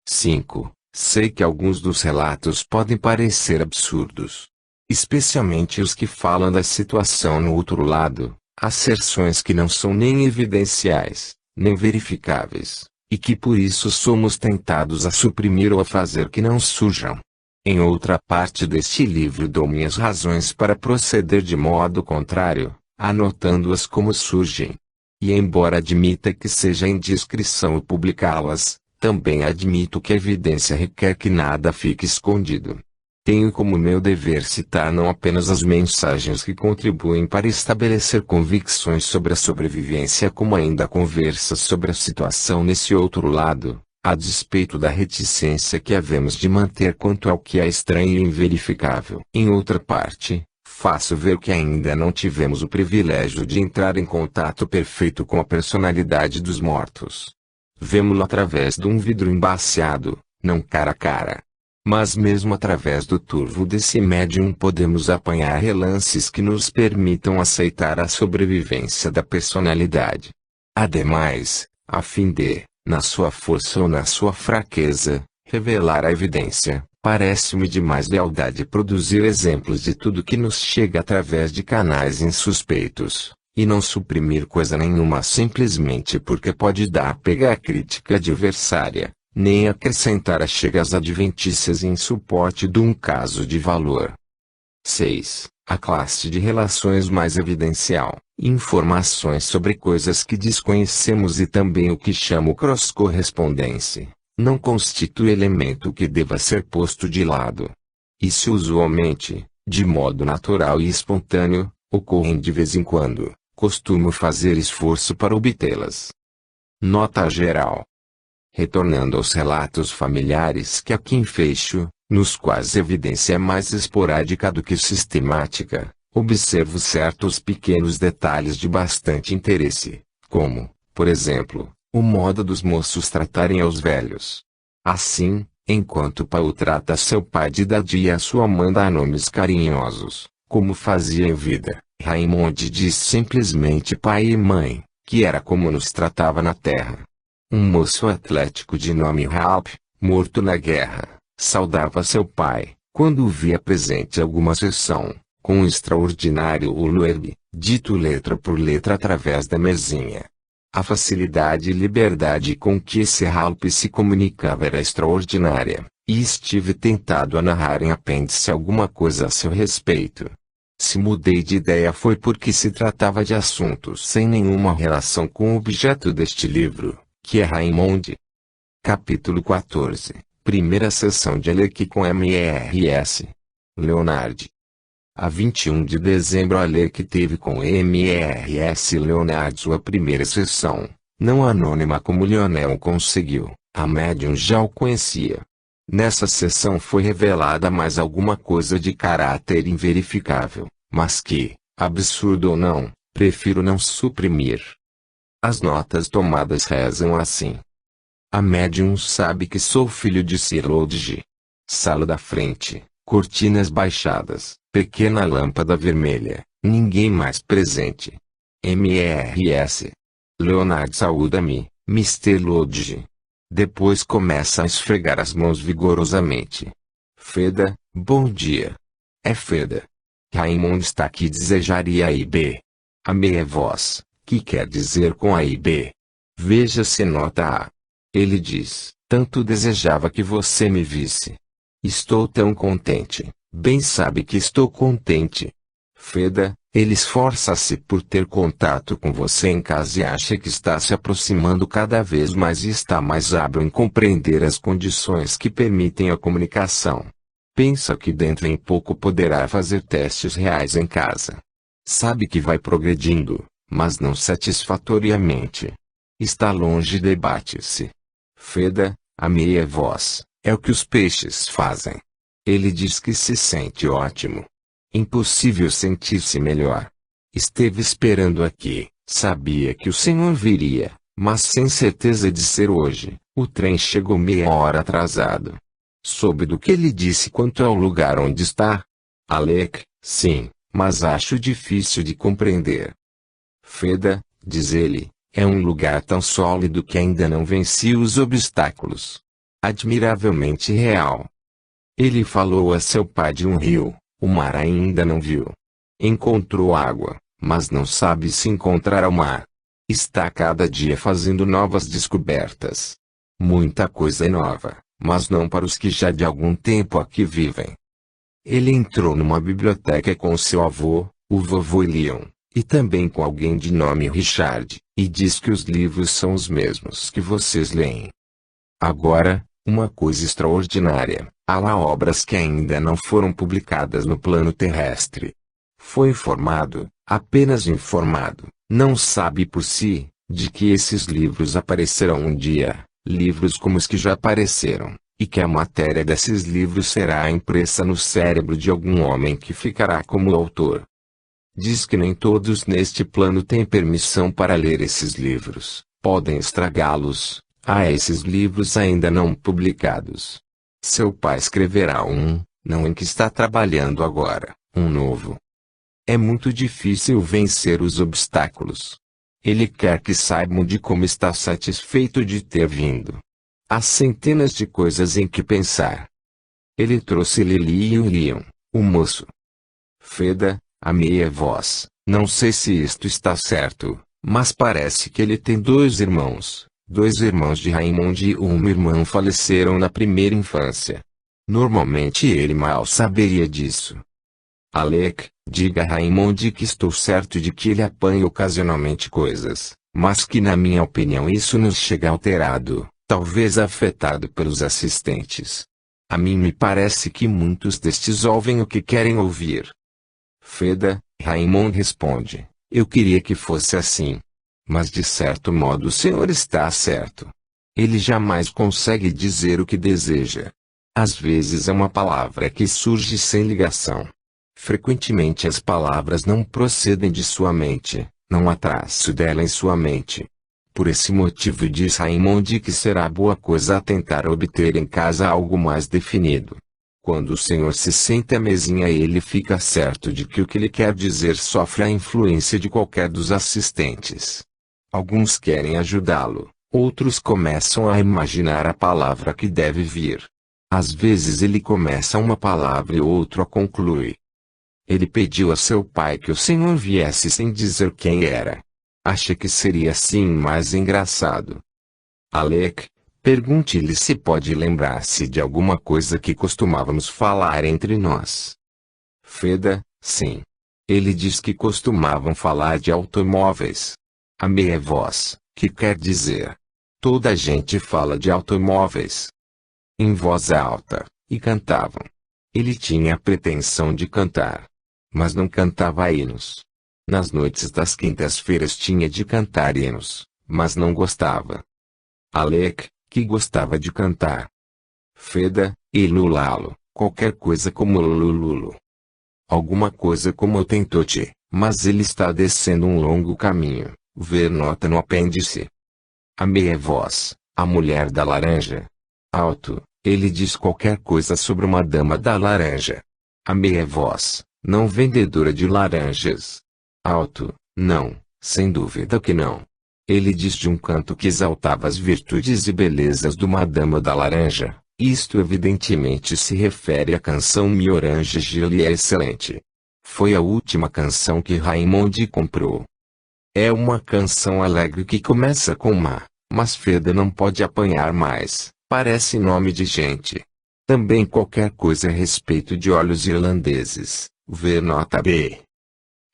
5. Sei que alguns dos relatos podem parecer absurdos. Especialmente os que falam da situação no outro lado, asserções que não são nem evidenciais, nem verificáveis, e que por isso somos tentados a suprimir ou a fazer que não surjam. Em outra parte deste livro dou minhas razões para proceder de modo contrário, anotando-as como surgem. E embora admita que seja indiscrição o publicá-las, também admito que a evidência requer que nada fique escondido. Tenho como meu dever citar não apenas as mensagens que contribuem para estabelecer convicções sobre a sobrevivência, como ainda conversas sobre a situação nesse outro lado, a despeito da reticência que havemos de manter quanto ao que é estranho e inverificável. Em outra parte, faço ver que ainda não tivemos o privilégio de entrar em contato perfeito com a personalidade dos mortos. Vemo-lo através de um vidro embaciado, não cara a cara. Mas mesmo através do turvo desse médium podemos apanhar relances que nos permitam aceitar a sobrevivência da personalidade. Ademais, a fim de, na sua força ou na sua fraqueza, revelar a evidência, parece-me de mais lealdade produzir exemplos de tudo que nos chega através de canais insuspeitos. E não suprimir coisa nenhuma simplesmente porque pode dar pega à crítica adversária, nem acrescentar achegas adventícias em suporte de um caso de valor. 6. A classe de relações mais evidencial, informações sobre coisas que desconhecemos e também o que chamo cross-correspondência, não constitui elemento que deva ser posto de lado. E se usualmente, de modo natural e espontâneo, ocorrem de vez em quando, costumo fazer esforço para obtê-las. Nota geral. Retornando aos relatos familiares que aqui enfecho, nos quais a evidência é mais esporádica do que sistemática, observo certos pequenos detalhes de bastante interesse, como, por exemplo, o modo dos moços tratarem aos velhos. Assim, enquanto Paul trata seu pai de Daddy e a sua mãe dá nomes carinhosos, como fazia em vida, Raymond diz simplesmente pai e mãe, que era como nos tratava na terra. Um moço atlético de nome Ralph, morto na guerra, saudava seu pai, quando o via presente em alguma sessão, com um extraordinário uluerbe, dito letra por letra através da mesinha. A facilidade e liberdade com que esse Ralph se comunicava era extraordinária, e estive tentado a narrar em apêndice alguma coisa a seu respeito. Se mudei de ideia foi porque se tratava de assuntos sem nenhuma relação com o objeto deste livro, que é Raymond. Capítulo 14. Primeira sessão de Alec com Mrs. Leonard. A 21 de dezembro Alec teve com Mrs. Leonard sua primeira sessão, não anônima como Lionel conseguiu, a médium já o conhecia. Nessa sessão foi revelada mais alguma coisa de caráter inverificável, mas que, absurdo ou não, prefiro não suprimir. As notas tomadas rezam assim. A médium sabe que sou filho de Sir Lodge. Sala da frente, cortinas baixadas, pequena lâmpada vermelha, ninguém mais presente. Mrs. Leonard saúda-me, Mr. Lodge. Depois começa a esfregar as mãos vigorosamente. Feda, bom dia. É Feda. Raymond está aqui desejaria a IB. A meia voz, que quer dizer com a IB? Veja se nota A. Ele diz, tanto desejava que você me visse. Estou tão contente, bem sabe que estou contente. Feda, ele esforça-se por ter contato com você em casa e acha que está se aproximando cada vez mais e está mais hábil em compreender as condições que permitem a comunicação. Pensa que dentro em pouco poderá fazer testes reais em casa. Sabe que vai progredindo, mas não satisfatoriamente. Está longe de bate-se. Feda, a meia voz, é o que os peixes fazem. Ele diz que se sente ótimo. Impossível sentir-se melhor. Esteve esperando aqui, sabia que o senhor viria, mas sem certeza de ser hoje, o trem chegou meia hora atrasado. Soube do que ele disse quanto ao lugar onde está? Alec, sim, mas acho difícil de compreender. Feda, diz ele, é um lugar tão sólido que ainda não venci os obstáculos. Admiravelmente real. Ele falou a seu pai de um rio. O mar ainda não viu. Encontrou água, mas não sabe se encontrará o mar. Está cada dia fazendo novas descobertas. Muita coisa é nova, mas não para os que já de algum tempo aqui vivem. Ele entrou numa biblioteca com seu avô, o vovô Leon, e também com alguém de nome Richard, e diz que os livros são os mesmos que vocês leem. Agora, uma coisa extraordinária. Há lá obras que ainda não foram publicadas no plano terrestre. Foi informado, apenas informado, não sabe por si, de que esses livros aparecerão um dia, livros como os que já apareceram, e que a matéria desses livros será impressa no cérebro de algum homem que ficará como autor. Diz que nem todos neste plano têm permissão para ler esses livros, podem estragá-los, há esses livros ainda não publicados. Seu pai escreverá não em que está trabalhando agora, um novo. É muito difícil vencer os obstáculos. Ele quer que saibam de como está satisfeito de ter vindo. Há centenas de coisas em que pensar. Ele trouxe Lily e o Leon, o moço. Feda, a meia voz, não sei se isto está certo, mas parece que ele tem dois irmãos de Raymond e uma irmã faleceram na primeira infância. Normalmente ele mal saberia disso. Alec, diga a Raymond que estou certo de que ele apanha ocasionalmente coisas, mas que na minha opinião isso nos chega alterado, talvez afetado pelos assistentes. A mim me parece que muitos destes ouvem o que querem ouvir. Feda, Raymond responde, eu queria que fosse assim. Mas de certo modo o senhor está certo. Ele jamais consegue dizer o que deseja. Às vezes é uma palavra que surge sem ligação. Frequentemente as palavras não procedem de sua mente, não há traço dela em sua mente. Por esse motivo diz Raymond que será boa coisa tentar obter em casa algo mais definido. Quando o Senhor se senta à mesinha ele fica certo de que o que ele quer dizer sofre a influência de qualquer dos assistentes. Alguns querem ajudá-lo, outros começam a imaginar a palavra que deve vir. Às vezes ele começa uma palavra e outro a conclui. Ele pediu a seu pai que o Senhor viesse sem dizer quem era. Acha que seria assim mais engraçado. Alec, pergunte-lhe se pode lembrar-se de alguma coisa que costumávamos falar entre nós. Feda, sim. Ele diz que costumavam falar de automóveis. A meia voz, que quer dizer. Toda a gente fala de automóveis. Em voz alta, e cantavam. Ele tinha a pretensão de cantar. Mas não cantava hinos. Nas noites das quintas-feiras tinha de cantar hinos, mas não gostava. Alec, que gostava de cantar. Feda, e lulalo, qualquer coisa como lululo. Alguma coisa como eu tentou-te, mas ele está descendo um longo caminho, ver nota no apêndice. A meia voz, a mulher da laranja. Alto, ele diz qualquer coisa sobre uma dama da laranja. A meia voz, não vendedora de laranjas. Alto, não, sem dúvida que não. Ele diz de um canto que exaltava as virtudes e belezas de uma dama da laranja. Isto evidentemente se refere à canção Mi Orange Gil e é excelente. Foi a última canção que Raymond comprou. É uma canção alegre que começa com Ma, mas Feda não pode apanhar mais, parece nome de gente. Também qualquer coisa a respeito de olhos irlandeses, ver nota B.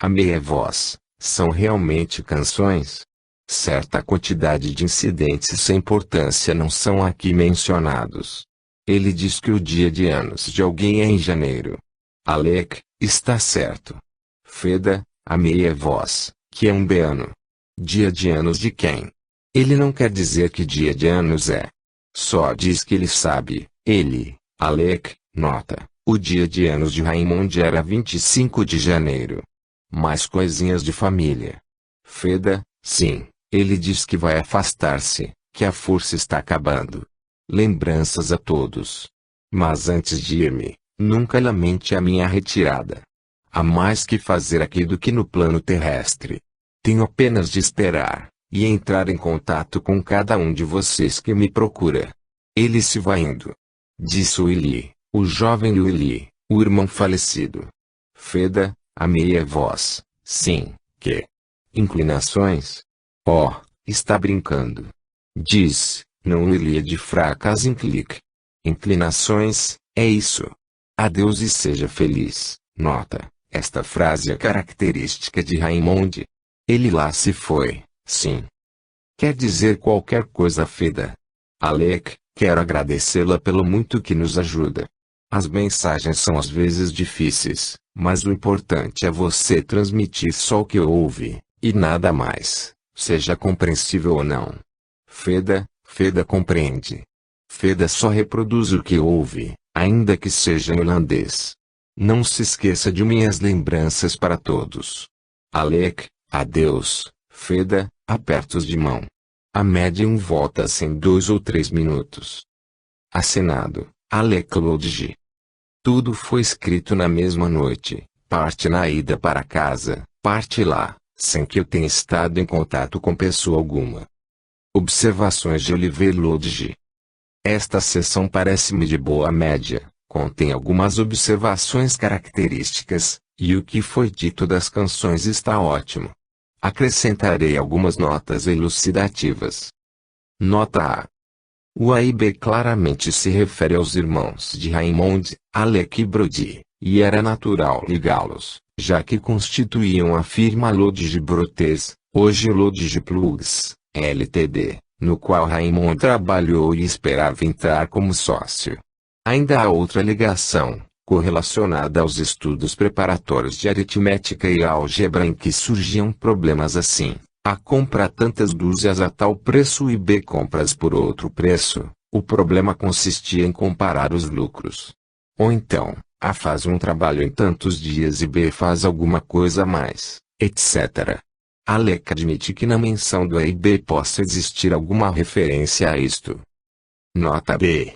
A meia voz, são realmente canções? Certa quantidade de incidentes sem importância não são aqui mencionados. Ele diz que o dia de anos de alguém é em janeiro. Alec, está certo. Feda, a meia voz, que é um beano. Dia de anos de quem? Ele não quer dizer que dia de anos é. Só diz que ele sabe, ele, Alec, nota, o dia de anos de Raymond era 25 de janeiro. Mais coisinhas de família. Feda, sim, ele diz que vai afastar-se, que a força está acabando. Lembranças a todos. Mas antes de ir-me, nunca lamente a minha retirada. Há mais que fazer aqui do que no plano terrestre. Tenho apenas de esperar, e entrar em contato com cada um de vocês que me procura. Ele se vai indo. Disse Willie, o jovem Willie, o irmão falecido. Feda, a meia voz, sim, que? Inclinações? Oh, está brincando. Diz, não Willie de fracas inclique. Inclinações, é isso. Adeus e seja feliz. Nota, esta frase é característica de Raymond. Ele lá se foi, sim. Quer dizer qualquer coisa Feda. Alec, quero agradecê-la pelo muito que nos ajuda. As mensagens são às vezes difíceis, mas o importante é você transmitir só o que ouve, e nada mais, seja compreensível ou não. Feda compreende. Feda só reproduz o que ouve, ainda que seja em holandês. Não se esqueça de minhas lembranças para todos. Alec, adeus, Feda, apertos de mão. A médium volta-se em 2 ou 3 minutos. Assinado, Alec Lodge. Tudo foi escrito na mesma noite, parte na ida para casa, parte lá, sem que eu tenha estado em contato com pessoa alguma. Observações de Oliver Lodge. Esta sessão parece-me de boa média, contém algumas observações características, e o que foi dito das canções está ótimo. Acrescentarei algumas notas elucidativas. Nota A. O A e B claramente se refere aos irmãos de Raymond, Alec e Brodie, e era natural ligá-los, já que constituíam a firma Lodge Brothers, hoje Lodge Plugs, Ltd., no qual Raymond trabalhou e esperava entrar como sócio. Ainda há outra ligação, correlacionada aos estudos preparatórios de aritmética e álgebra em que surgiam problemas assim. A compra tantas dúzias a tal preço e B compras por outro preço, o problema consistia em comparar os lucros. Ou então, A faz um trabalho em tantos dias e B faz alguma coisa a mais, etc. A LEC admite que na menção do A e B possa existir alguma referência a isto. Nota B.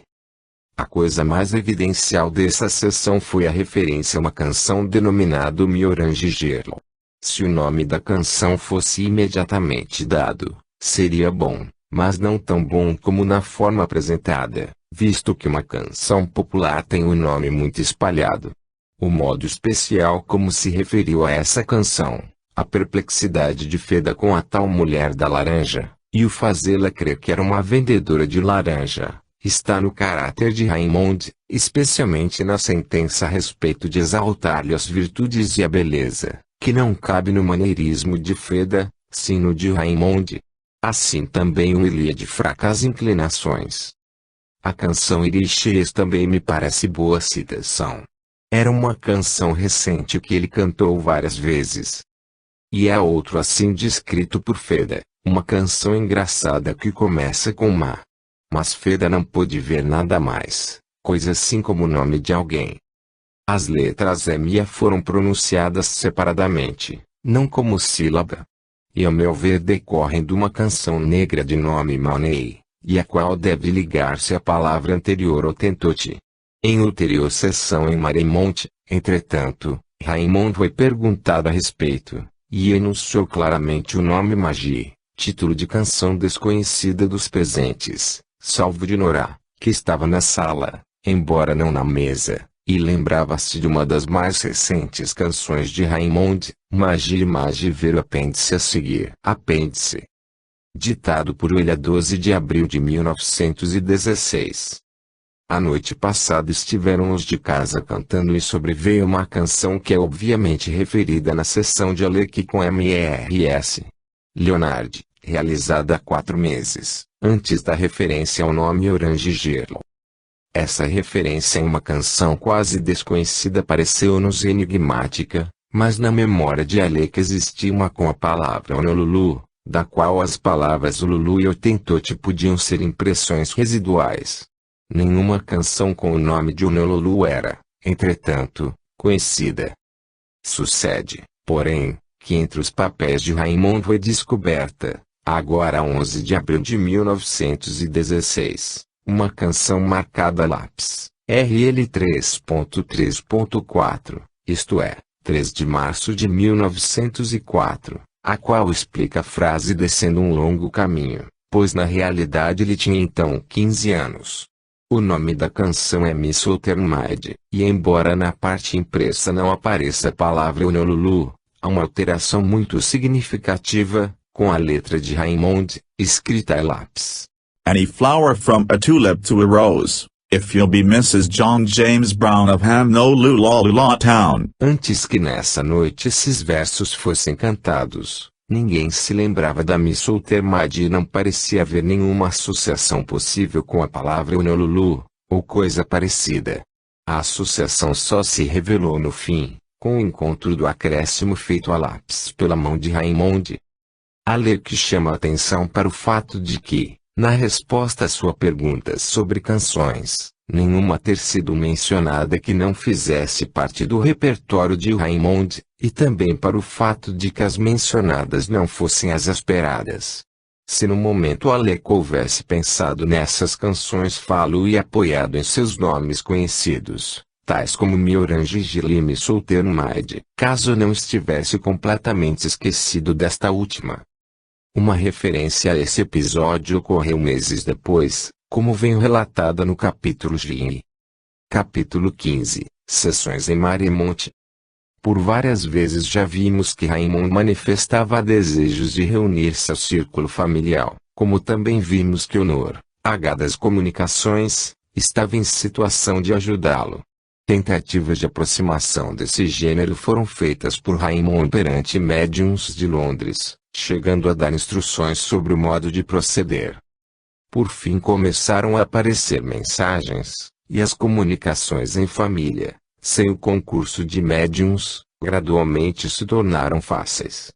A coisa mais evidencial dessa seção foi a referência a uma canção denominada Mi Orange Gelo. Se o nome da canção fosse imediatamente dado, seria bom, mas não tão bom como na forma apresentada, visto que uma canção popular tem um nome muito espalhado. O modo especial como se referiu a essa canção, a perplexidade de Feda com a tal mulher da laranja, e o fazê-la crer que era uma vendedora de laranja, está no caráter de Raymond, especialmente na sentença a respeito de exaltar-lhe as virtudes e a beleza, que não cabe no maneirismo de Feda, sim no de Raymond. Assim também o Ilia de fracas inclinações. A canção Irichês também me parece boa citação. Era uma canção recente que ele cantou várias vezes. E há outro assim descrito por Feda, uma canção engraçada que começa com Ma. Mas Feda não pôde ver nada mais, coisa assim como o nome de alguém. As letras M e A foram pronunciadas separadamente, não como sílaba. E ao meu ver decorrem de uma canção negra de nome Money, e a qual deve ligar-se à palavra anterior Otentote. Em ulterior sessão em Maremont, entretanto, Raymond foi perguntado a respeito, e enunciou claramente o nome Magie, título de canção desconhecida dos presentes, salvo de Nora, que estava na sala, embora não na mesa, e lembrava-se de uma das mais recentes canções de Raymond, Magie ver o apêndice a seguir. Apêndice. Ditado por ele a 12 de abril de 1916. A noite passada estiveram os de casa cantando e sobreveio uma canção que é obviamente referida na sessão de Alec com MERS. Leonard, realizada há 4 meses, antes da referência ao nome Orange Gelo. Essa referência em uma canção quase desconhecida pareceu-nos enigmática, mas na memória de Alec existia uma com a palavra Honolulu, da qual as palavras Ululu e Otentote podiam ser impressões residuais. Nenhuma canção com o nome de Honolulu era, entretanto, conhecida. Sucede, porém, que entre os papéis de Raymond foi descoberta, agora 11 de abril de 1916, uma canção marcada a lápis, RL 3.3.4, isto é, 3 de março de 1904, a qual explica a frase descendo um longo caminho, pois na realidade ele tinha então 15 anos. O nome da canção é Miss Ottermide, e embora na parte impressa não apareça a palavra Honolulu, há uma alteração muito significativa, com a letra de Raymond, escrita a lápis. Any flower from a tulip to a rose, if you'll be Mrs. John James Brown of Honolulu Town. Antes que nessa noite esses versos fossem cantados, ninguém se lembrava da Miss Ottermide e não parecia haver nenhuma associação possível com a palavra Honolulu, ou coisa parecida. A associação só se revelou no fim, com o encontro do acréscimo feito a lápis pela mão de Raymond. Alec chama a atenção para o fato de que, na resposta à sua pergunta sobre canções, nenhuma ter sido mencionada que não fizesse parte do repertório de Raymond, e também para o fato de que as mencionadas não fossem as esperadas. Se no momento Alec houvesse pensado nessas canções falo e apoiado em seus nomes conhecidos, tais como Mi Orange Gelo e Miss Ottermide, caso não estivesse completamente esquecido desta última. Uma referência a esse episódio ocorreu meses depois, como vem relatada no capítulo G. Capítulo 15, Sessões em Maremont. Por várias vezes já vimos que Raymond manifestava desejos de reunir-se ao círculo familiar, como também vimos que Honor, H das comunicações, estava em situação de ajudá-lo. Tentativas de aproximação desse gênero foram feitas por Raymond perante médiums de Londres, chegando a dar instruções sobre o modo de proceder. Por fim começaram a aparecer mensagens, e as comunicações em família, sem o concurso de médiums, gradualmente se tornaram fáceis.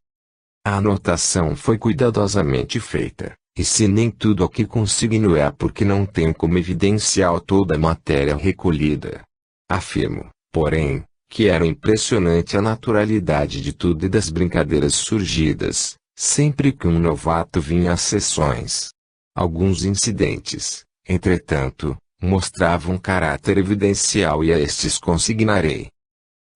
A anotação foi cuidadosamente feita, e se nem tudo o que consigno é porque não tenho como evidenciar toda a matéria recolhida. Afirmo, porém, que era impressionante a naturalidade de tudo e das brincadeiras surgidas, sempre que um novato vinha às sessões. Alguns incidentes, entretanto, mostravam caráter evidencial e a estes consignarei.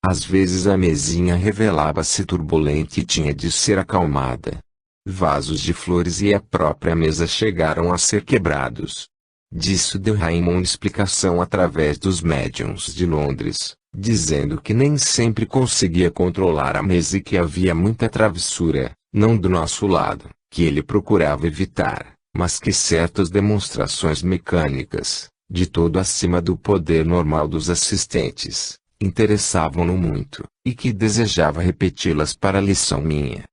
Às vezes a mesinha revelava-se turbulenta e tinha de ser acalmada. Vasos de flores e a própria mesa chegaram a ser quebrados. Disso deu Raymond explicação através dos médiuns de Londres, dizendo que nem sempre conseguia controlar a mesa e que havia muita travessura, não do nosso lado, que ele procurava evitar, mas que certas demonstrações mecânicas, de todo acima do poder normal dos assistentes, interessavam-no muito, e que desejava repeti-las para lição minha.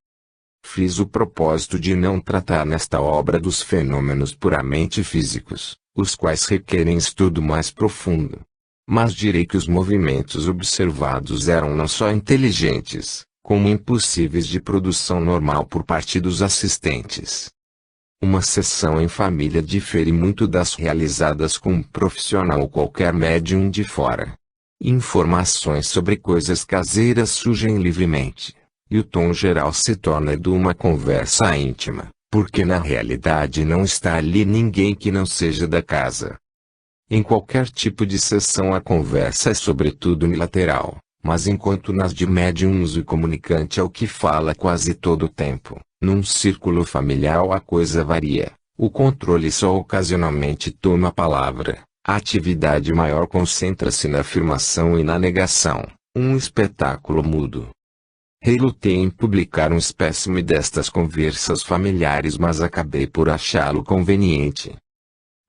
Fiz o propósito de não tratar nesta obra dos fenômenos puramente físicos, os quais requerem estudo mais profundo. Mas direi que os movimentos observados eram não só inteligentes, como impossíveis de produção normal por parte dos assistentes. Uma sessão em família difere muito das realizadas com um profissional ou qualquer médium de fora. Informações sobre coisas caseiras surgem livremente, e o tom geral se torna de uma conversa íntima, porque na realidade não está ali ninguém que não seja da casa. Em qualquer tipo de sessão a conversa é sobretudo unilateral, mas enquanto nas de médiums o comunicante é o que fala quase todo o tempo, num círculo familiar a coisa varia, o controle só ocasionalmente toma a palavra, a atividade maior concentra-se na afirmação e na negação, um espetáculo mudo. Relutei em publicar um espécime destas conversas familiares, mas acabei por achá-lo conveniente.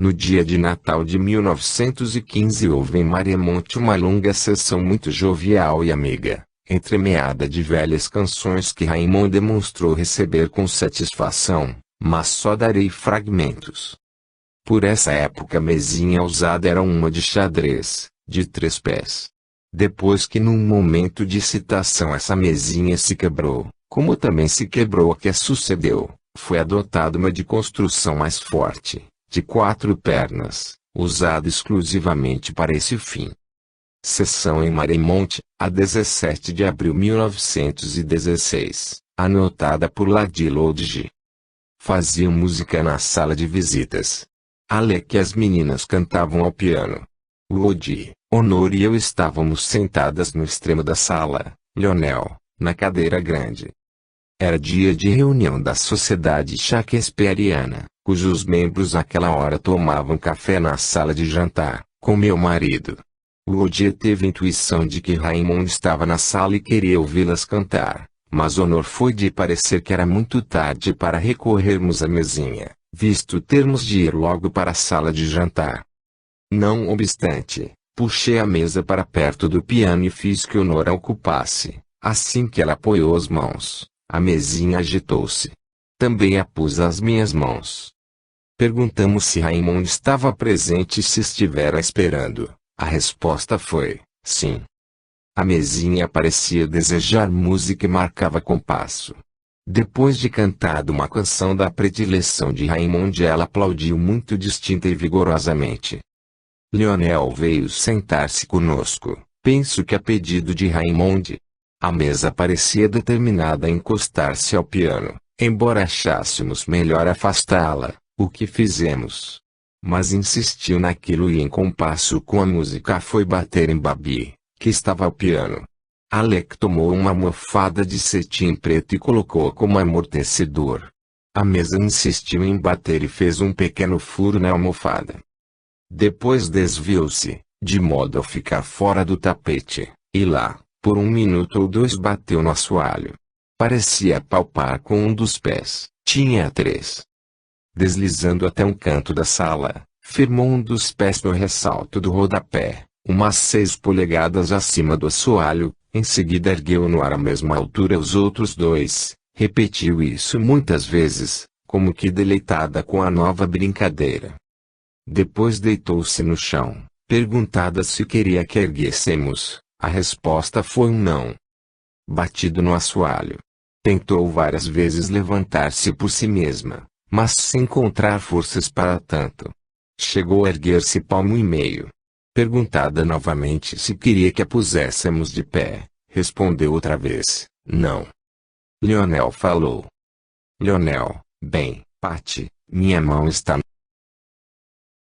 No dia de Natal de 1915 houve em Mariemont uma longa sessão muito jovial e amiga, entremeada de velhas canções que Raymond demonstrou receber com satisfação, mas só darei fragmentos. Por essa época a mesinha usada era uma de xadrez, de 3 pés. Depois que num momento de excitação essa mesinha se quebrou, como também se quebrou a que a sucedeu, foi adotada uma de construção mais forte, de 4 pernas, usada exclusivamente para esse fim. Sessão em Mariemont, a 17 de abril de 1916, anotada por Lady Lodge. Faziam música na sala de visitas. Alec e as meninas cantavam ao piano. Lodge, Honor e eu estávamos sentadas no extremo da sala, Lionel, na cadeira grande. Era dia de reunião da Sociedade Shakespeariana, cujos membros àquela hora tomavam café na sala de jantar, com meu marido. Lodge teve intuição de que Raymond estava na sala e queria ouvi-las cantar, mas Honor foi de parecer que era muito tarde para recorrermos à mesinha, visto termos de ir logo para a sala de jantar. Não obstante, puxei a mesa para perto do piano e fiz que Honor a ocupasse. Assim que ela apoiou as mãos, a mesinha agitou-se. Também a pus às minhas mãos. Perguntamos se Raymond estava presente e se estivera esperando. A resposta foi, sim. A mesinha parecia desejar música e marcava compasso. Depois de cantado uma canção da predileção de Raymond, ela aplaudiu muito distinta e vigorosamente. Lionel veio sentar-se conosco, penso que a pedido de Raymond. A mesa parecia determinada a encostar-se ao piano, embora achássemos melhor afastá-la, o que fizemos. Mas insistiu naquilo e em compasso com a música foi bater em Babi, que estava ao piano. Alec tomou uma almofada de cetim preto e colocou-a como amortecedor. A mesa insistiu em bater e fez um pequeno furo na almofada. Depois desviou-se, de modo a ficar fora do tapete, e lá, por 1 minuto ou 2 bateu no assoalho. Parecia palpar com um dos pés, tinha 3. Deslizando até um canto da sala, firmou um dos pés no ressalto do rodapé, umas 6 polegadas acima do assoalho, em seguida ergueu no ar à mesma altura os outros 2, repetiu isso muitas vezes, como que deleitada com a nova brincadeira. Depois deitou-se no chão, perguntada se queria que erguêssemos, a resposta foi um não. Batido no assoalho. Tentou várias vezes levantar-se por si mesma, mas sem encontrar forças para tanto. Chegou a erguer-se palmo e meio. Perguntada novamente se queria que a puséssemos de pé, respondeu outra vez, não. Lionel falou. Lionel, bem, Patty, minha mão está